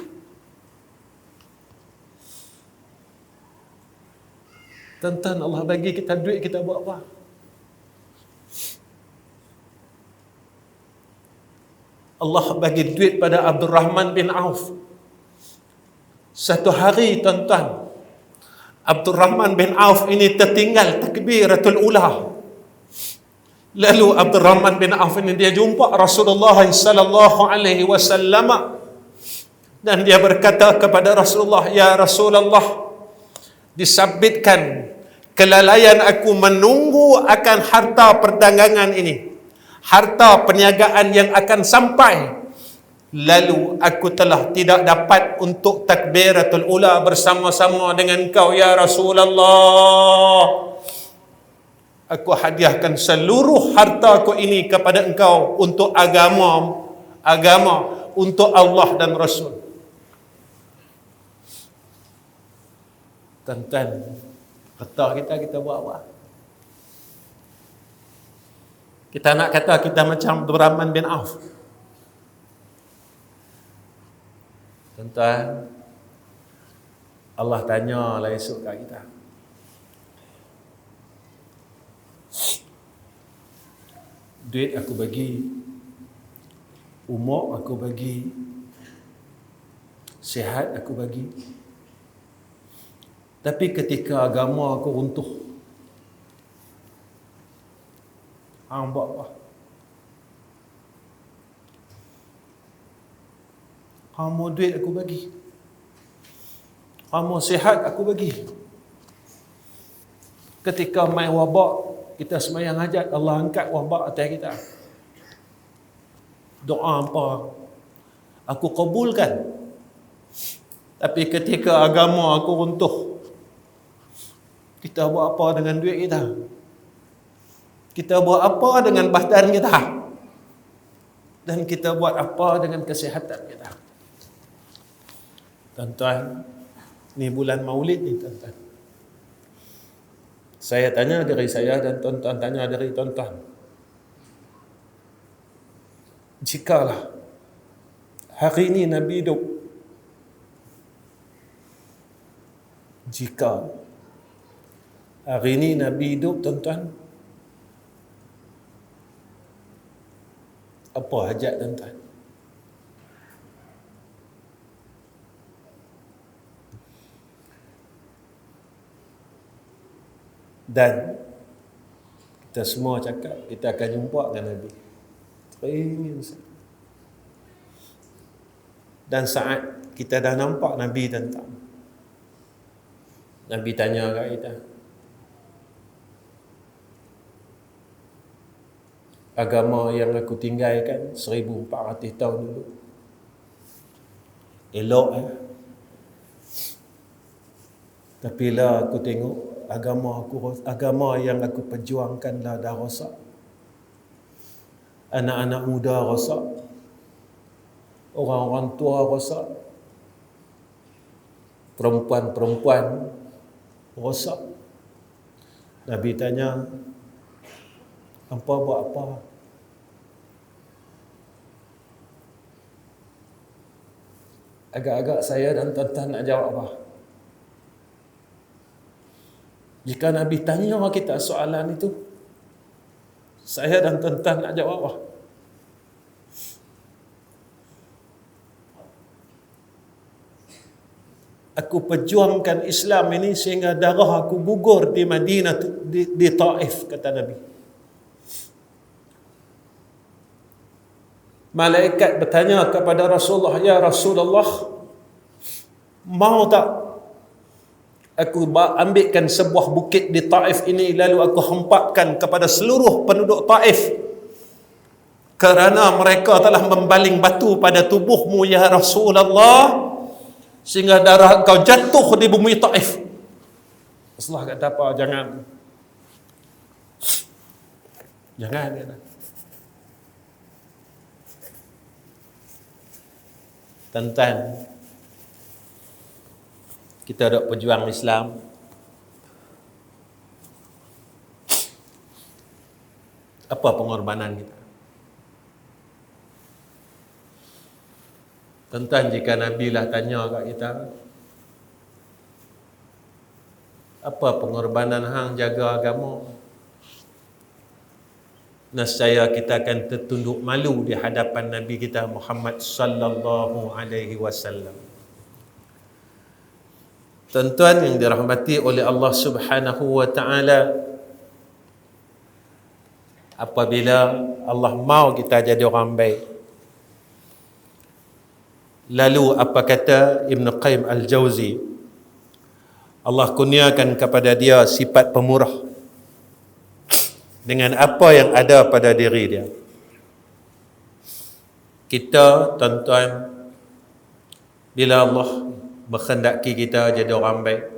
S1: Tuan-tuan, Allah bagi kita duit, kita buat apa? Allah bagi duit pada Abdul Rahman bin Auf. Satu hari, tuan-tuan, Abdul Rahman bin Auf ini tertinggal takbiratul ula. Lalu Abdul Rahman bin Auf ini dia jumpa Rasulullah sallallahu alaihi wasallam dan dia berkata kepada Rasulullah, "Ya Rasulullah, disabitkan kelalaian aku menunggu akan harta perdagangan ini, harta perniagaan yang akan sampai. Lalu aku telah tidak dapat untuk takbiratul ula bersama-sama dengan kau ya Rasulullah. Aku hadiahkan seluruh hartaku ini kepada engkau untuk agama, untuk Allah dan Rasul." Tuan-tuan, harta kita buat apa? Kita nak kata kita macam Abdul Rahman bin Auf. Tuan-tuan, Allah tanya lah esok kat kita. Duit aku bagi, umur aku bagi, sihat aku bagi. Tapi ketika agama aku runtuh, hang buat apa? Hang mau duit aku bagi, hang mau sihat aku bagi. Ketika mai wabak, kita semayang hajat, Allah angkat wabak atas kita. Doa apa? Aku kabulkan. Tapi ketika agama aku runtuh, kita buat apa dengan duit kita? Kita buat apa dengan badan kita? Dan kita buat apa dengan kesihatan kita? Tuan-tuan, ni bulan Maulid ni tuan-tuan. Saya tanya dari saya dan tuan-tuan tanya dari tuan-tuan. Jikalah hari ini Nabi hidup, jika hari ini Nabi hidup tuan-tuan, apa hajat tuan-tuan? Dan kita semua cakap kita akan jumpa dengan Nabi. Dan saat kita dah nampak Nabi tuan-tuan, Nabi tanya kat kita, agama yang aku tinggalkan 1400 tahun dulu, elok tapi lah aku tengok agama yang aku perjuangkan lah dah rosak. Anak-anak muda rosak, orang-orang tua rosak, perempuan-perempuan rosak. Nabi tanya, hampa buat apa? Agak-agak saya dan tuan-tuan nak jawab apa? Jika Nabi tanya kita soalan itu, saya dan tuan-tuan nak jawab apa? Aku perjuangkan Islam ini sehingga darah aku gugur di Madinah, di Taif, kata Nabi. Malaikat bertanya kepada Rasulullah, ya Rasulullah, mau tak aku ambilkan sebuah bukit di Taif ini, lalu aku hempapkan kepada seluruh penduduk Taif, kerana mereka telah membaling batu pada tubuhmu ya Rasulullah, sehingga darah kau jatuh di bumi Taif. Rasulullah kata apa? Jangan. Kata. Tuan-tuan, kita dok pejuang Islam, apa pengorbanan kita? Tuan-tuan, jika Nabi lah tanya kat kita, apa pengorbanan hang jaga agama? Nescaya kita akan tertunduk malu di hadapan Nabi kita Muhammad sallallahu alaihi wasallam. Tuan-tuan yang dirahmati oleh Allah Subhanahu wa taala, apabila Allah mau kita jadi orang baik, lalu apa kata Ibn Qayyim Al-Jauzi? Allah kurniakan kepada dia sifat pemurah dengan apa yang ada pada diri dia. Kita, tuan-tuan, bila Allah berkhendaki kita jadi orang baik,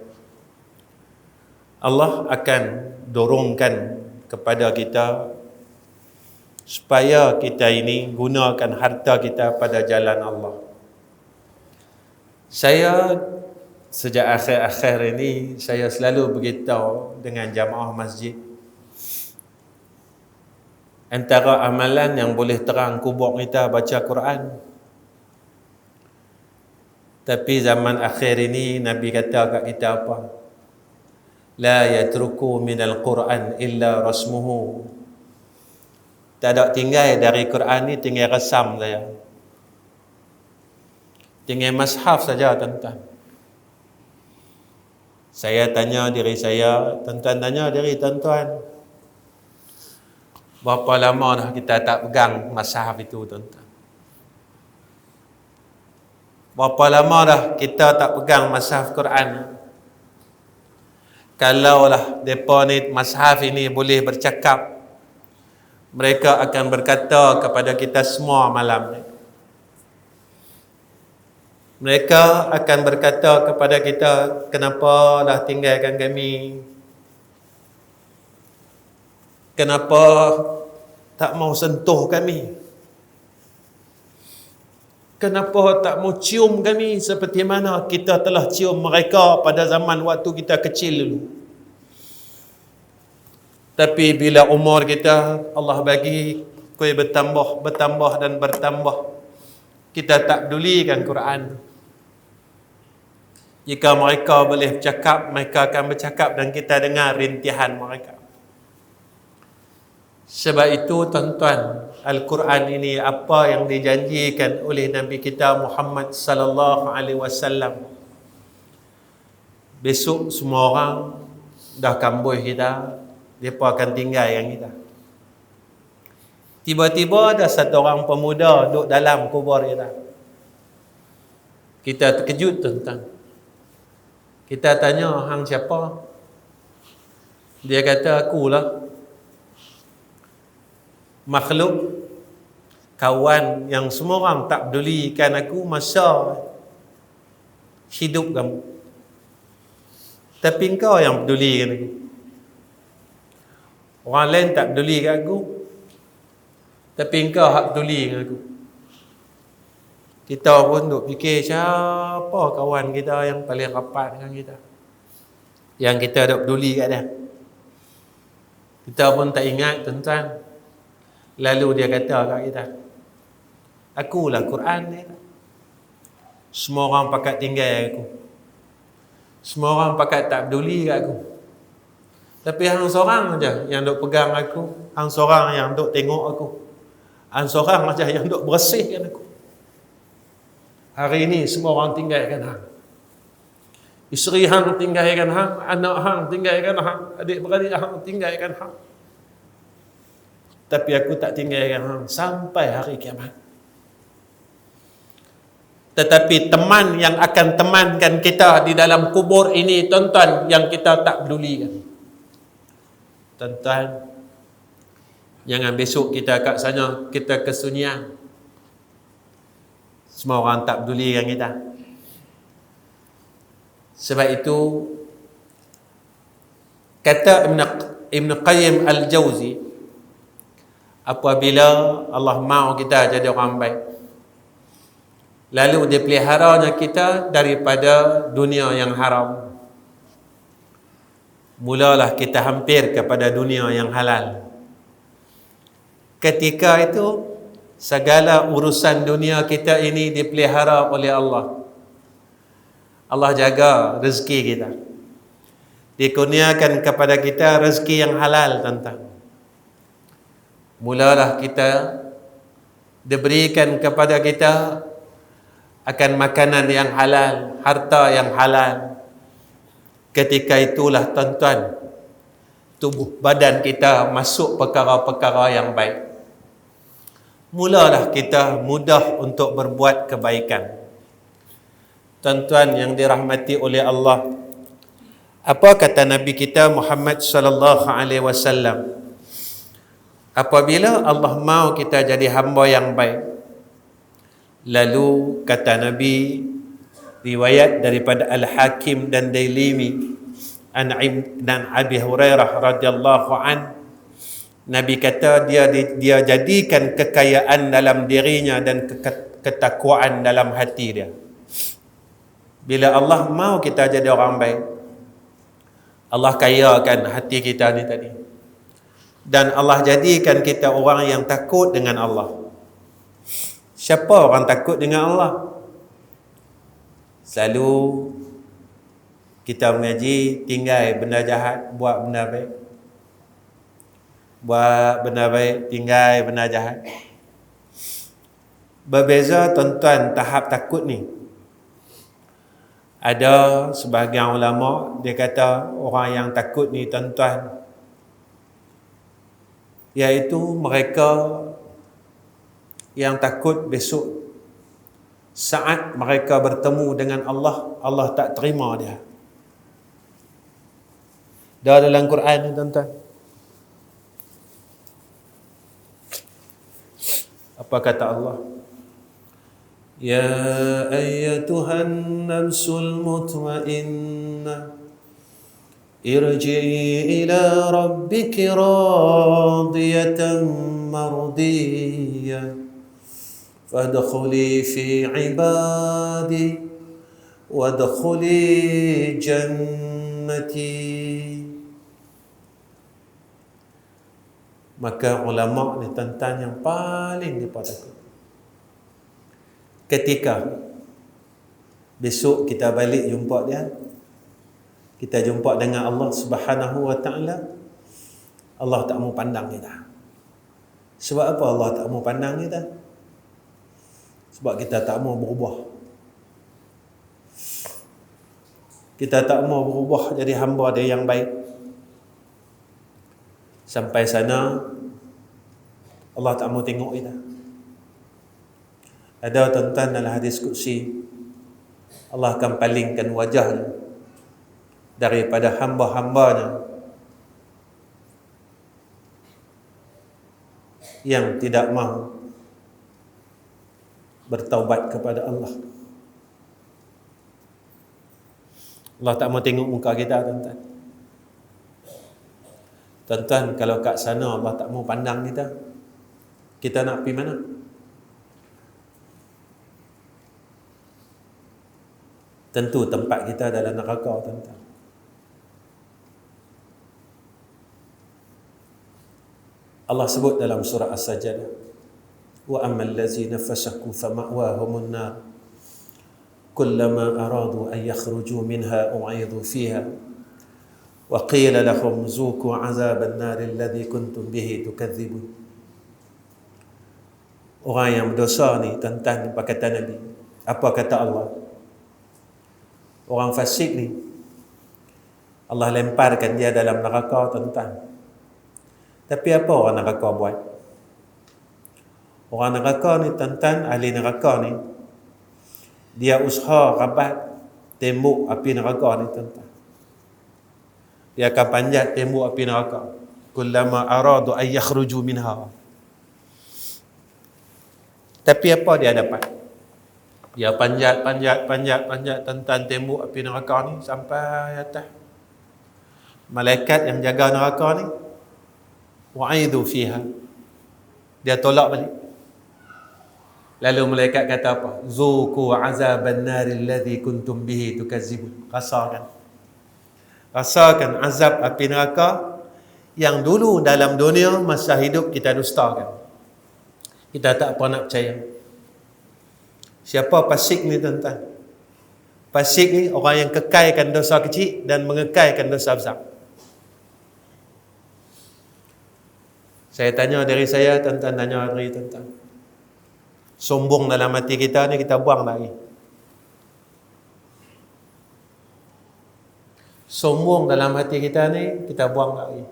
S1: Allah akan dorongkan kepada kita supaya kita ini gunakan harta kita pada jalan Allah. Saya sejak akhir-akhir ini, saya selalu beritahu dengan jamaah masjid, antara amalan yang boleh terang kubur kita baca Quran. Tapi zaman akhir ini Nabi kata kat kita apa? La yatruku minal Quran illa rasmuhu. Tak ada tinggal dari Quran ni, tinggal resam saja. Tinggal mushaf saja, tuan-tuan. Saya tanya diri saya, tuan-tuan tanya diri tuan-tuan. Berapa lama dah kita tak pegang mushaf itu, tuan-tuan? Berapa lama dah kita tak pegang mushaf Quran? Kalaulah mereka ni mushaf ini boleh bercakap, mereka akan berkata kepada kita semua malam ni. Mereka akan berkata kepada kita, kenapa dah tinggalkan kami? Kenapa tak mau sentuh kami? Kenapa tak mau cium kami seperti mana kita telah cium mereka pada zaman waktu kita kecil dulu? Tapi bila umur kita, Allah bagi kuih bertambah dan bertambah, kita tak pedulikan Quran. Jika mereka boleh bercakap, mereka akan bercakap dan kita dengar rintihan mereka. Sebab itu tuan-tuan, Al-Quran ini apa yang dijanjikan oleh Nabi kita Muhammad sallallahu alaihi wasallam. Besok semua orang dah kambuh kita, mereka akan tinggalkan kita. Tiba-tiba ada satu orang pemuda duduk dalam kubur kita. Kita terkejut, tuan-tuan. Kita tanya, hang siapa? Dia kata, akulah. Makhluk, kawan yang semua orang tak pedulikan aku masa hidup kamu. Tapi engkau yang pedulikan aku. Orang lain tak peduli kat aku, tapi engkau hak peduli dengan aku. Kita pun duk fikir siapa kawan kita yang paling rapat dengan kita, yang kita duk peduli kat dia. Kita pun tak ingat, tuan-tuan. Lalu dia kata kat kita, akulah Quran ni. Semua orang pakat tinggal aku. Semua orang pakat tak peduli kat aku. Tapi hang seorang aja yang duk pegang aku, hang seorang yang duk tengok aku, hang seorang aja yang duk bersihkan aku. Hari ini semua orang tinggalkan hang. Isteri hang tinggalkan hang, anak hang tinggalkan hang, adik-beradik hang tinggalkan hang. Tapi aku tak tinggalkan hang sampai hari kiamat. Tetapi teman yang akan temankan kita di dalam kubur ini, tuan-tuan, yang kita tak pedulikan. Tuan-tuan, jangan besok kita kat sana, kita kesunyian. Semua orang tak pedulikan kita. Sebab itu, kata Ibn Qayyim Al-Jauzi, apabila Allah mahu kita jadi orang baik, lalu dia peliharanya kita daripada dunia yang haram, mulalah kita hampir kepada dunia yang halal. Ketika itu, segala urusan dunia kita ini dipelihara oleh Allah. Allah jaga rezeki kita. Dikurniakan kepada kita rezeki yang halal, tuan-tuan. Mulalah kita diberikan kepada kita akan makanan yang halal, harta yang halal. Ketika itulah, tuan-tuan, tubuh badan kita masuk perkara-perkara yang baik. Mulalah kita mudah untuk berbuat kebaikan. Tuan-tuan yang dirahmati oleh Allah, apa kata Nabi kita Muhammad sallallahu alaihi wasallam? Apabila Allah mahu kita jadi hamba yang baik, lalu kata Nabi, riwayat daripada Al-Hakim dan Dailimi dan Abi Hurairah radhiyallahu an, Nabi kata dia jadikan kekayaan dalam dirinya dan ketakwaan dalam hati dia. Bila Allah mahu kita jadi orang baik, Allah kayakan hati kita ni tadi. Dan Allah jadikan kita orang yang takut dengan Allah. Siapa orang takut dengan Allah? Selalu kita mengaji, tinggal benda jahat, buat benda baik. Buat benda baik, tinggal benda jahat. Berbeza tuan-tuan tahap takut ni. Ada sebahagian ulama dia kata orang yang takut ni tuan-tuan, iaitu mereka yang takut besok saat mereka bertemu dengan Allah, Allah tak terima dia. Dah dalam Quran ni tuan-tuan. Apa kata Allah? Ya ayyatuhan nafsul mutmainnah irji'i ila rabbiki radiyatan mardiyah fadkhuli fi ibadi wadkhuli jannati. Maka ulama ni tentang yang paling mereka takut ketika besok kita balik jumpa dia, kita jumpa dengan Allah Subhanahu wa ta'ala, Allah tak mau pandang kita. Sebab apa Allah tak mau pandang kita? Sebab kita tak mau berubah. Kita tak mau berubah jadi hamba dia yang baik. Sampai sana Allah tak mau tengok kita. Ada tuan-tuan dalam hadis qudsi, Allah akan palingkan wajahnya daripada hamba-hambanya yang tidak mahu bertaubat kepada Allah. Allah tak mau tengok muka kita tuan-tuan. Tuan-tuan, kalau kat sana Allah tak mau pandang kita, kita nak pergi mana? Tentu tempat kita dalam neraka tuan-tuan. Allah sebut dalam surah As-Sajdah, wa ammal ladzina fasaqu fama'wahumun nar kullama aradu an yakhruju minha u'idhu fiha wa qila lahum zuqu 'adzaban nar alladhi kuntum bihi tukadzibun. Orang yang berdosa ni tuan-tuan, apa kata Nabi? Apa kata Allah? Orang fasik ni Allah lemparkan dia dalam neraka tuan-tuan. Tapi apa orang neraka buat? Orang neraka ni tuan-tuan, ahli neraka ni, dia usaha rabat tembok api neraka ni tuan-tuan. Dia akan panjat tembok api neraka. Kullama aradu ay yakhruju minha. Tapi apa dia dapat? Dia panjat tuan-tuan tembok api neraka ni sampai atas. Malaikat yang jaga neraka ni wa'idhu fiha, dia tolak balik. Lalu malaikat kata apa? Zuqu 'azaban nari alladhi kuntum bihi tukazzibun. Rasakan azab api neraka yang dulu dalam dunia masa hidup kita dustakan. Kita tak pernah nak percaya. Siapa fasik ni tuan-tuan? Fasik ni orang yang kekalkan dosa kecil dan mengekalkan dosa besar. Saya tanya diri saya, tuan-tuan tanya diri tuan-tuan. Sombong dalam hati kita ni kita buang lagi. Sombong dalam hati kita ni kita buang lagi.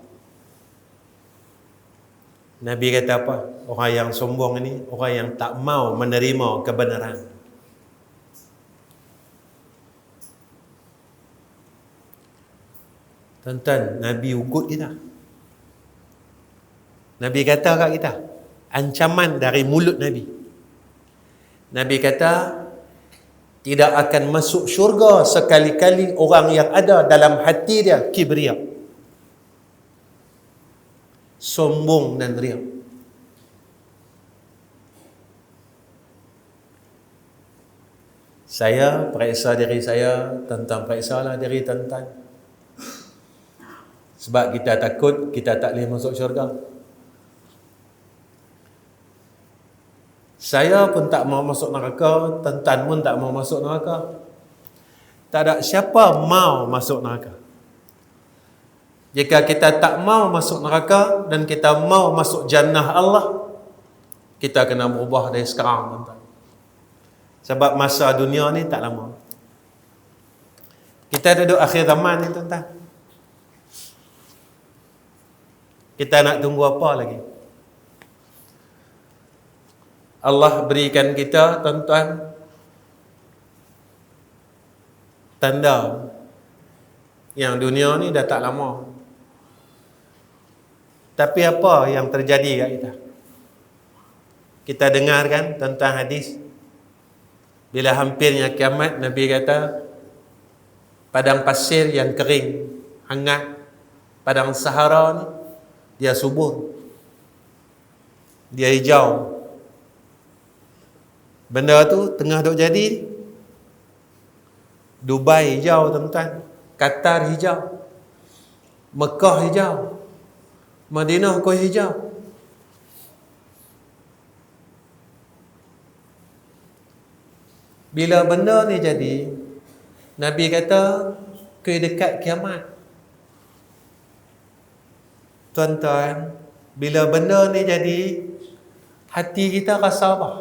S1: Nabi kata apa? Orang yang sombong ni orang yang tak mau menerima kebenaran. Tuan-tuan, Nabi ugut kita. Nabi kata kat kita, ancaman dari mulut Nabi. Nabi kata, tidak akan masuk syurga sekali-kali orang yang ada dalam hati dia kibria, sombong dan riak. Saya periksa diri saya, tuan-tuan periksalah diri tuan-tuan. Sebab kita takut kita tak boleh masuk syurga. Saya pun tak mau masuk neraka, tuan-tuan pun tak mau masuk neraka. Tak ada siapa mau masuk neraka. Jika kita tak mau masuk neraka dan kita mau masuk jannah Allah, kita kena berubah dari sekarang, tuan-tuan. Sebab masa dunia ni tak lama. Kita duduk akhir zaman ni, tuan-tuan. Kita nak tunggu apa lagi? Allah berikan kita, tuan-tuan, tanda yang dunia ni dah tak lama. Tapi apa yang terjadi kat kita? Kita dengar kan tentang hadis, bila hampirnya kiamat, Nabi kata padang pasir yang kering, hangat, padang Sahara ni, dia subur, dia hijau. Benda tu tengah duk jadi. Dubai hijau, tuan-tuan. Qatar hijau. Mekah hijau. Madinah kau hijau. Bila benda ni jadi, Nabi kata ke dekat kiamat. Tuan-tuan, bila benda ni jadi, hati kita rasa apa?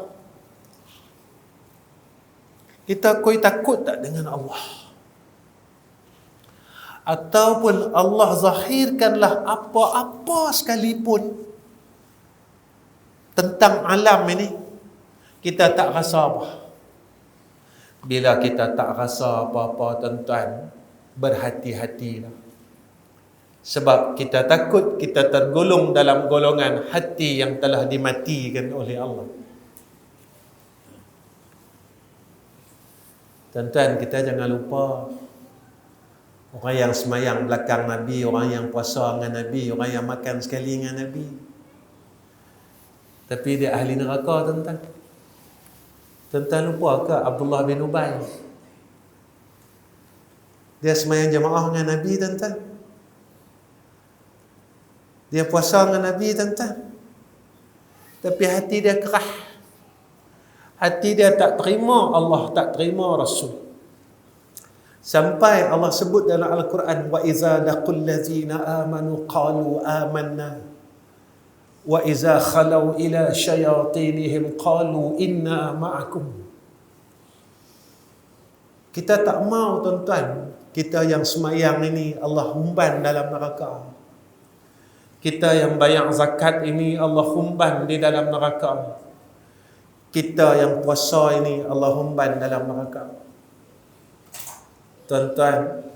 S1: Kita koi takut tak dengan Allah? Ataupun Allah zahirkanlah apa-apa sekalipun tentang alam ini, kita tak rasa apa? Bila kita tak rasa apa-apa, tuan-tuan, berhati-hatilah. Sebab kita takut kita tergolong dalam golongan hati yang telah dimatikan oleh Allah. Tuan-tuan, kita jangan lupa, orang yang semayang belakang Nabi, orang yang puasa dengan Nabi, orang yang makan sekali dengan Nabi, tapi dia ahli neraka, tuan-tuan. Tuan-tuan lupa ke Abdullah bin Ubay? Dia semayang jemaah dengan Nabi, tuan-tuan. Dia puasa dengan Nabi, tuan-tuan. Tapi hati dia kerah. Hati dia tak terima Allah, tak terima Rasul. Sampai Allah sebut dalam Al-Quran, wa iza laqul ladzina amanu qalu amanna wa iza khalau ila syayatinihim qalu inna ma'akum. Kita tak mau, tuan-tuan, kita yang semayang ini Allah humban dalam neraka. Kita yang bayar zakat ini Allah humban di dalam neraka. Kita yang puasa ini Allah humban dalam neraka. Tuan-tuan,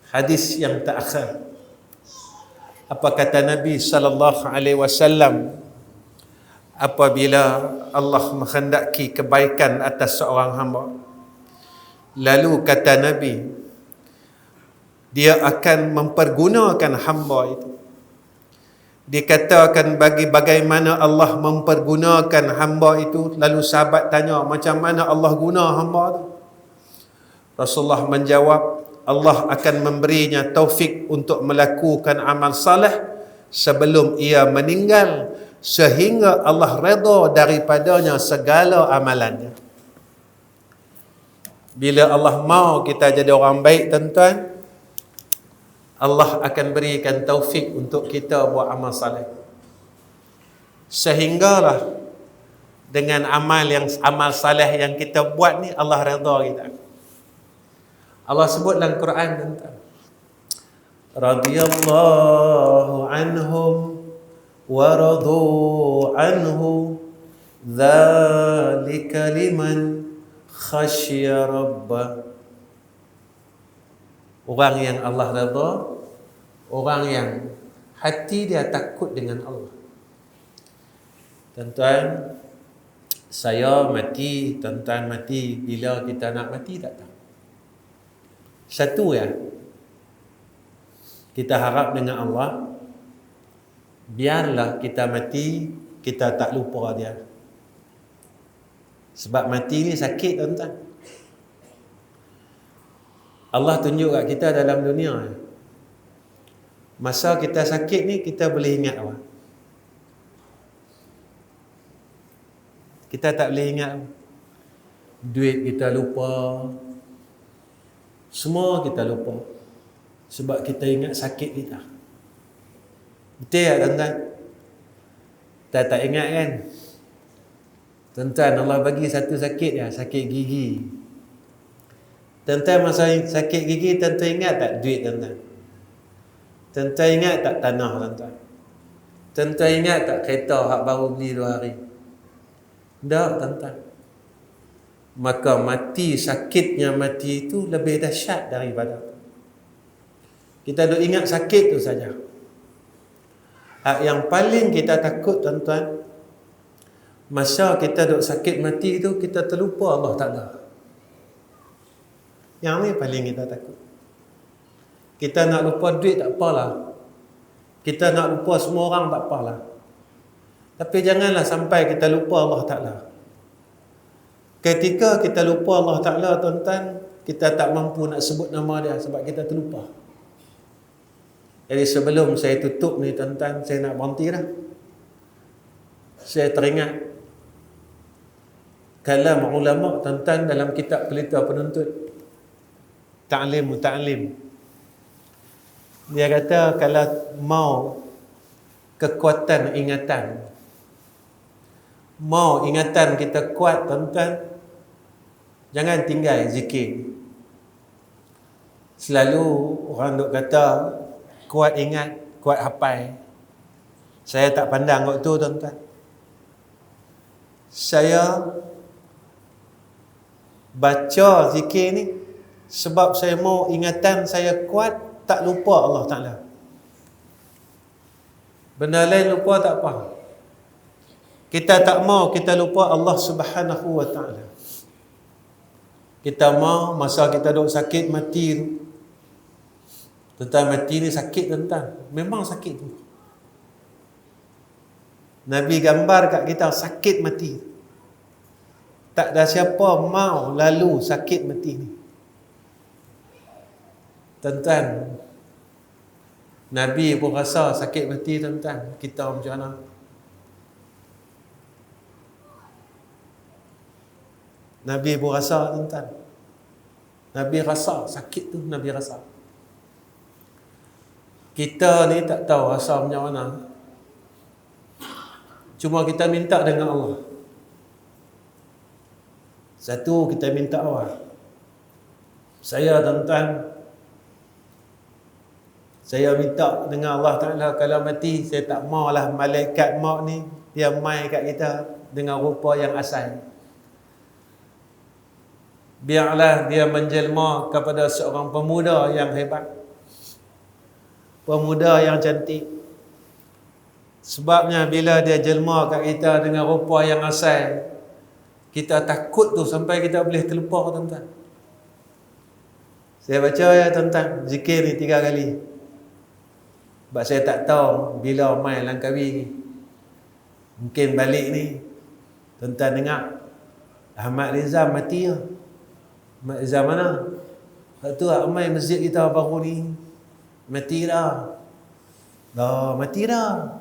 S1: hadis yang terakhir, apa kata Nabi sallallahu alaihi wasallam apabila Allah menghendaki kebaikan atas seorang hamba? Lalu kata Nabi, dia akan mempergunakan hamba itu. Dikatakan bagaimana Allah mempergunakan hamba itu. Lalu sahabat tanya, macam mana Allah guna hamba itu? Rasulullah menjawab, Allah akan memberinya taufik untuk melakukan amal saleh sebelum ia meninggal, sehingga Allah redha daripadanya segala amalannya. Bila Allah mau kita jadi orang baik, tuan-tuan, Allah akan berikan taufik untuk kita buat amal saleh. Sehinggalah dengan amal saleh yang kita buat ni Allah redha kita. Allah sebut dalam Quran, tuan-tuan, radhiyallahu anhum wa radu anhu dzalika liman khasya rabbah. Orang yang Allah redha, orang yang hati dia takut dengan Allah. Tuan-tuan, saya mati, tuan-tuan mati, bila kita nak mati tak tahu. Satu ya, kita harap dengan Allah, biarlah kita mati, kita tak lupa dia. Sebab mati ni sakit, tuan-tuan. Allah tunjuk kat kita dalam dunia, masa kita sakit ni kita boleh ingat apa? Kita tak boleh ingat. Duit kita lupa, Semua kita lupa. Sebab kita ingat sakit kita. Betul tak tuan-tuan? Kita tak ingat kan? Tuan-tuan, Allah bagi satu sakit ya, sakit gigi. Tuan-tuan masa sakit gigi, tuan-tuan ingat tak duit tuan-tuan? Tuan-tuan ingat tak tanah tuan-tuan? Tuan-tuan ingat tak kereta hak baru beli 2 hari? Tak tuan-tuan. Maka mati, sakitnya mati itu lebih dahsyat daripada kita duk ingat sakit tu saja. Hak yang paling kita takut tuan-tuan, masa kita duk sakit mati tu, kita terlupa Allah Ta'ala. Yang ni paling kita takut. Kita nak lupa duit tak apalah. Kita nak lupa semua orang tak apalah. Tapi janganlah sampai kita lupa Allah Ta'ala. Ketika kita lupa Allah Ta'ala tuan-tuan, kita tak mampu nak sebut nama dia sebab kita terlupa. Jadi sebelum saya tutup ni tuan-tuan, saya nak berhenti dah. Saya teringat kalam ulama tuan-tuan dalam kitab Pelita Penuntut Ta'lim Muta'lim. Dia kata kalau mau kekuatan ingatan, mau ingatan kita kuat tuan-tuan, jangan tinggal zikir. Selalu orang duk kata kuat ingat, kuat hafal. Saya tak pandang waktu tu tuan-tuan. Saya baca zikir ni sebab saya mau ingatan saya kuat, tak lupa Allah Ta'ala. Benda lain lupa tak apa. Kita tak mau kita lupa Allah Subhanahu Wa Ta'ala. Kita mau masa kita duk sakit mati tu, tentang mati ni sakit tuan-tuan, memang sakit tu. Nabi gambar kat kita sakit mati. Tak ada siapa mau lalu sakit mati ni. Tuan-tuan, Nabi pun rasa sakit mati tuan-tuan. Kita macam mana? Nabi pun rasa tuan-tuan. Nabi rasa sakit tu, Nabi rasa. Kita ni tak tahu rasa macam mana. Cuma kita minta dengan Allah. Satu, kita minta Allah. Saya tuan-tuan, saya minta dengan Allah Ta'ala, kalau mati, saya tak maulah malaikat maut ni dia mai kat kita dengan rupa yang asal. Biarlah dia menjelma kepada seorang pemuda yang hebat, pemuda yang cantik. Sebabnya bila dia jelma kat kita dengan rupa yang asal, kita takut tu sampai kita boleh terlupa tuan-tuan. Saya baca ya tuan-tuan, zikir ni 3 kali. Sebab saya tak tahu bila mai Langkawi ni. Mungkin balik ni tuan-tuan dengar Ahmad Rizam mati ya. Ahmad Rizam mana? Lepas tu mai masjid kita baru ni mati dah. Dah mati dah.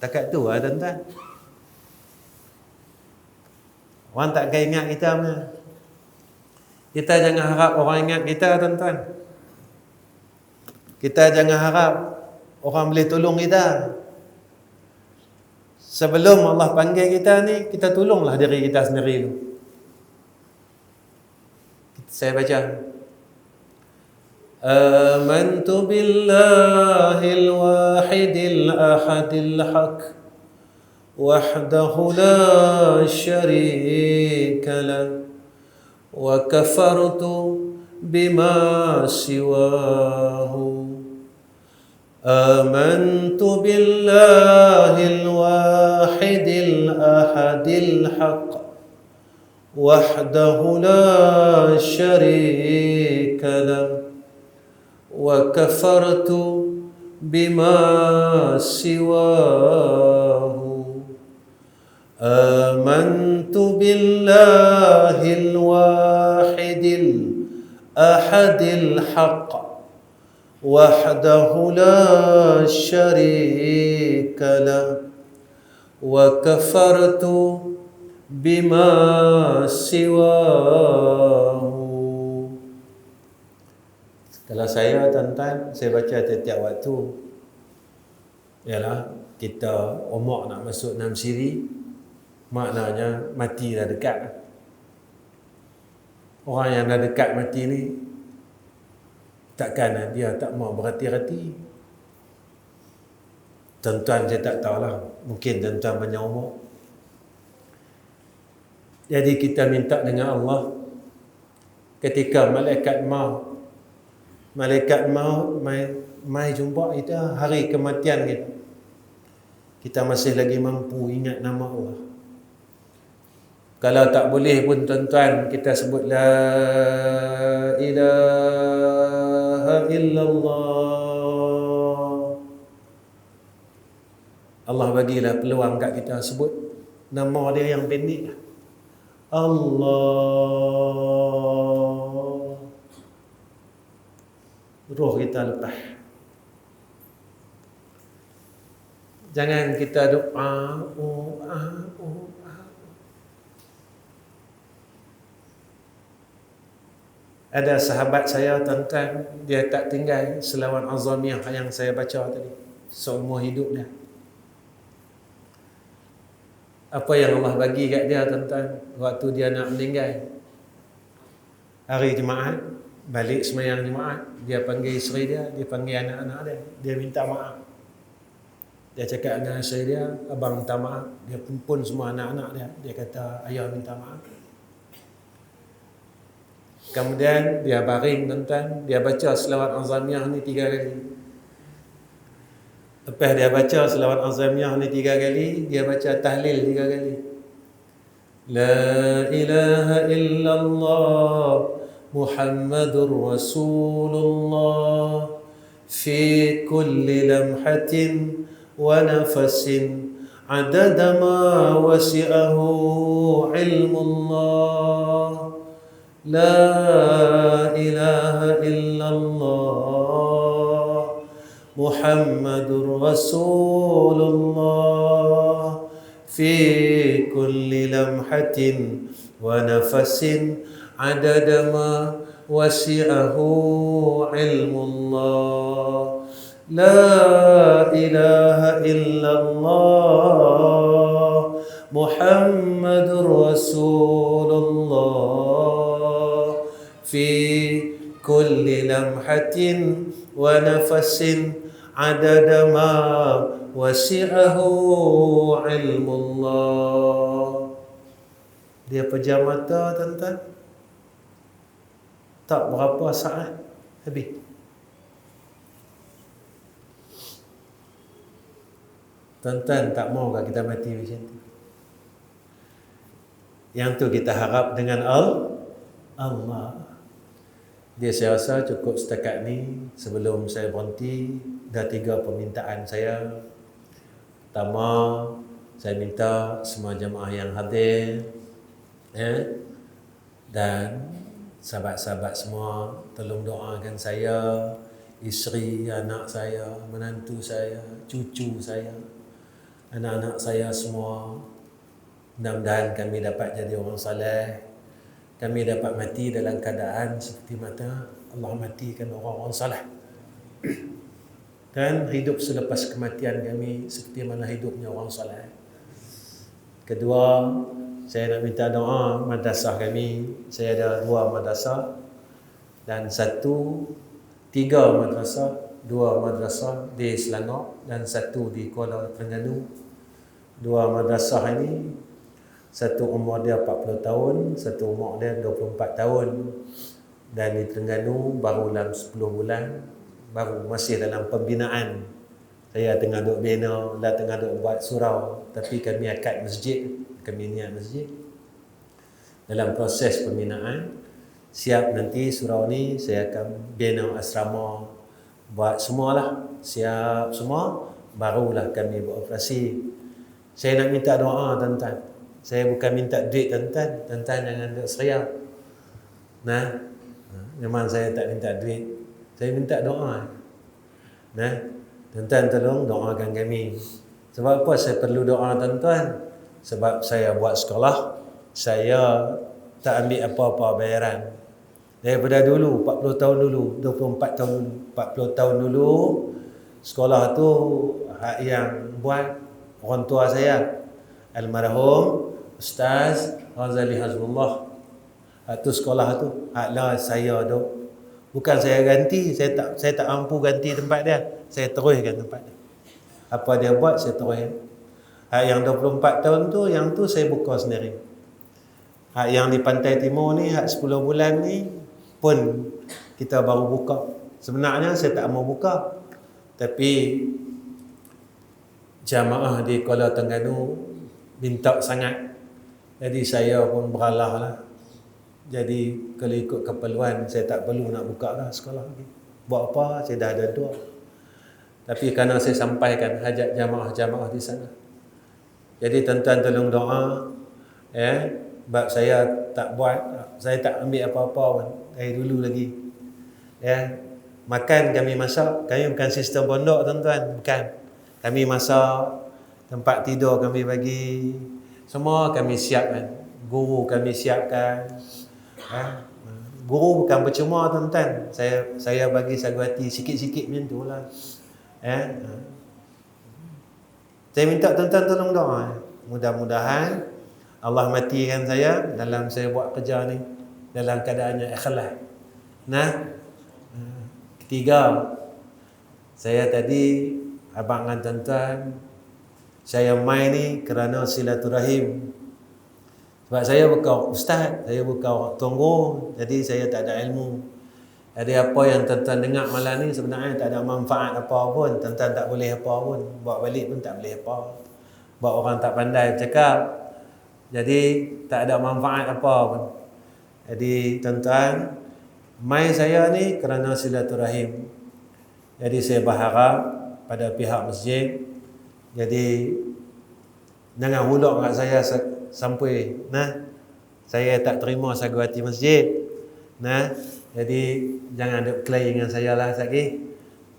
S1: Takat tu lah tuan-tuan. Orang takkan ingat kita punya. Kita jangan harap orang ingat kita tuan-tuan. Kita jangan harap orang boleh tolong kita. Sebelum Allah panggil kita ni, kita tolonglah diri kita sendiri dulu. Saya baca. Amantu billahil wahidil ahadil haq wahdahu la syarika lah wa kafartu bima siwahu. آمنت بالله الواحد الأحد الحق وحده لا شريك له وكفرت بما سواه. آمنت بالله الواحد الأحد الحق وحده لا شريك له وكفرت بما سواه. Kalau saya, tuan-tuan, saya baca tiap-tiap waktu, ialah kita umur nak masuk 6 siri, maknanya mati dah dekat. Orang yang dah dekat mati ni, takkan dia tak mau berhati-hati. Tuan-tuan saya tak tahulah, mungkin tuan-tuan banyak umur. Jadi kita minta dengan Allah, ketika malaikat maut mai jumpa kita hari kematian kita masih lagi mampu ingat nama Allah. Kalau tak boleh pun tuan-tuan, kita sebut la ilaha illallah. Allah bagilah peluang kat kita sebut nama dia yang pendek. Allah. Roh kita lepas. Jangan kita doa, Ada sahabat saya, tuan-tuan, dia tak tinggal selawat azamiyah yang saya baca tadi seumur hidup dia. Apa yang Allah bagi kat dia, tuan-tuan, waktu dia nak meninggal? Hari Jumaat, balik semayang Jumaat, dia panggil isteri dia panggil anak-anak dia minta maaf. Dia cakap dengan isteri dia, abang minta maaf. Dia pun semua anak-anak dia kata, ayah minta maaf. Kemudian dia baring, tuan-tuan, dia baca selawat azamiyah ni 3 kali. Lepas dia baca selawat azamiyah ni 3 kali, dia baca tahlil 3 kali. La ilaha illallah Muhammadur Rasulullah fi kulli lamhatin wa nafasin adada ma wasi'ahu ilmullah. La ilaha illallah Muhammadur Rasulullah fi kulli lamhatin wa nafasin adada ma wasi'ahu ilmullah. La ilaha illallah Muhammadur Rasulullah fi kulli lamhatin wa nafasin adada ma wasi'ahu ilmullah. Dia pejam mata, tuan-tuan, tak berapa saat habis. Tuan-tuan, tak maukah kita mati macam tu? Yang tu kita harap dengan Allah. Dia, saya rasa cukup setakat ni. Sebelum saya berhenti, dah 3 permintaan saya. Pertama, saya minta semua jemaah yang hadir, dan sahabat-sahabat semua, tolong doakan saya, isteri, anak saya, menantu saya, cucu saya, anak-anak saya semua. Mudah-mudahan kami dapat jadi orang saleh. Kami dapat mati dalam keadaan seperti mata Allah matikan orang-orang saleh. Dan hidup selepas kematian kami seperti mana hidupnya orang saleh. Kedua, saya nak minta doa madrasah kami. Saya ada 2 madrasah dan 3 madrasah, 2 madrasah di Selangor dan 1 di Kuala Terengganu. 2 madrasah ini, satu umur dia 40 tahun, satu umur dia 24 tahun. Dan di Terengganu baru dalam 10 bulan, baru masih dalam pembinaan. Saya tengah duk bina, tengah duk buat surau, tapi kami akad masjid, kami niat masjid. Dalam proses pembinaan, siap nanti surau ni saya akan bina asrama, buat semualah, siap semua, barulah kami beroperasi. Saya nak minta doa, tuan-tuan. Saya bukan minta duit, tuan-tuan. Tuan-tuan jangan duk seria. Memang saya tak minta duit. Saya minta doa. Tuan-tuan tolong doakan kami. Sebab apa saya perlu doa, tuan-tuan? Sebab saya buat sekolah, saya tak ambil apa-apa bayaran. Daripada dulu, 40 tahun dulu, 24 tahun dulu, 40 tahun dulu, sekolah tu hak yang buat orang tua saya, almarhum Ustaz Ghazali Hazbullah. Hak tu sekolah tu, hak lah saya duk. Bukan saya ganti, saya tak mampu ganti tempat dia. Saya teruskan tempat dia. Apa dia buat, saya teruskan. Hak yang 24 tahun tu, yang tu saya buka sendiri. Hak yang di Pantai Timur ni, hak 10 bulan ni pun kita baru buka. Sebenarnya saya tak mau buka, tapi jamaah di Kuala Terengganu minta sangat. Jadi saya pun beralah lah. Jadi kalau ikut keperluan, saya tak perlu nak buka lah sekolah lagi. Buat apa, saya dah ada dua. Tapi kerana saya sampaikan hajat jamaah-jamaah di sana, jadi tuan-tuan tolong doa, sebab saya tak buat, saya tak ambil apa-apa pun dari dulu lagi. Makan kami masak, kami bukan sistem pondok tuan-tuan, bukan. Kami masak, tempat tidur kami bagi, semua kami siapkan. Guru kami siapkan. Guru bukan percuma tuan-tuan. Saya bagi sagwati sikit-sikit macam tu lah. Saya minta tuan-tuan tolong doa. Mudah-mudahan Allah matikan saya dalam saya buat kerja ni dalam keadaannya ikhlas. Ketiga, saya tadi abang dengan tuan-tuan, saya mai ni kerana silaturahim. Sebab saya bukan ustaz, saya bukan tunggu, jadi saya tak ada ilmu. Jadi apa yang tuan-tuan dengar malam ni sebenarnya tak ada manfaat apa pun. Tuan-tuan tak boleh apa pun, bawa balik pun tak boleh apa. Buat orang tak pandai bercakap, jadi tak ada manfaat apa pun. Jadi tuan-tuan, mai saya ni kerana silaturahim. Jadi saya berharap pada pihak masjid, jadi jangan hulak kat saya sampai saya tak terima sagwati masjid. Jadi jangan ada kelahi dengan saya lah lagi.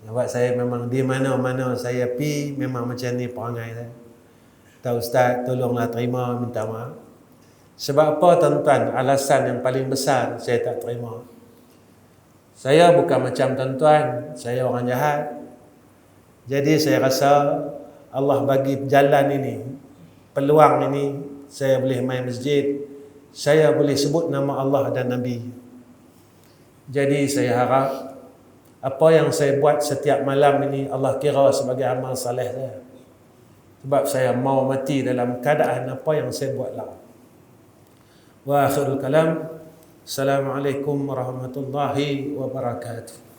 S1: Sebab saya memang di mana-mana saya pi memang macam ni perangai saya. Tak, ustaz, tolonglah terima, minta maaf. Sebab apa tuan-tuan? Alasan yang paling besar saya tak terima. Saya bukan macam tuan-tuan, saya orang jahat. Jadi saya rasa Allah bagi jalan ini, peluang ini, saya boleh main masjid, saya boleh sebut nama Allah dan Nabi. Jadi saya harap apa yang saya buat setiap malam ini Allah kira sebagai amal saleh saya. Sebab saya mau mati dalam keadaan apa yang saya buat lah. Wa akhirul kalam. Assalamualaikum warahmatullahi wabarakatuh.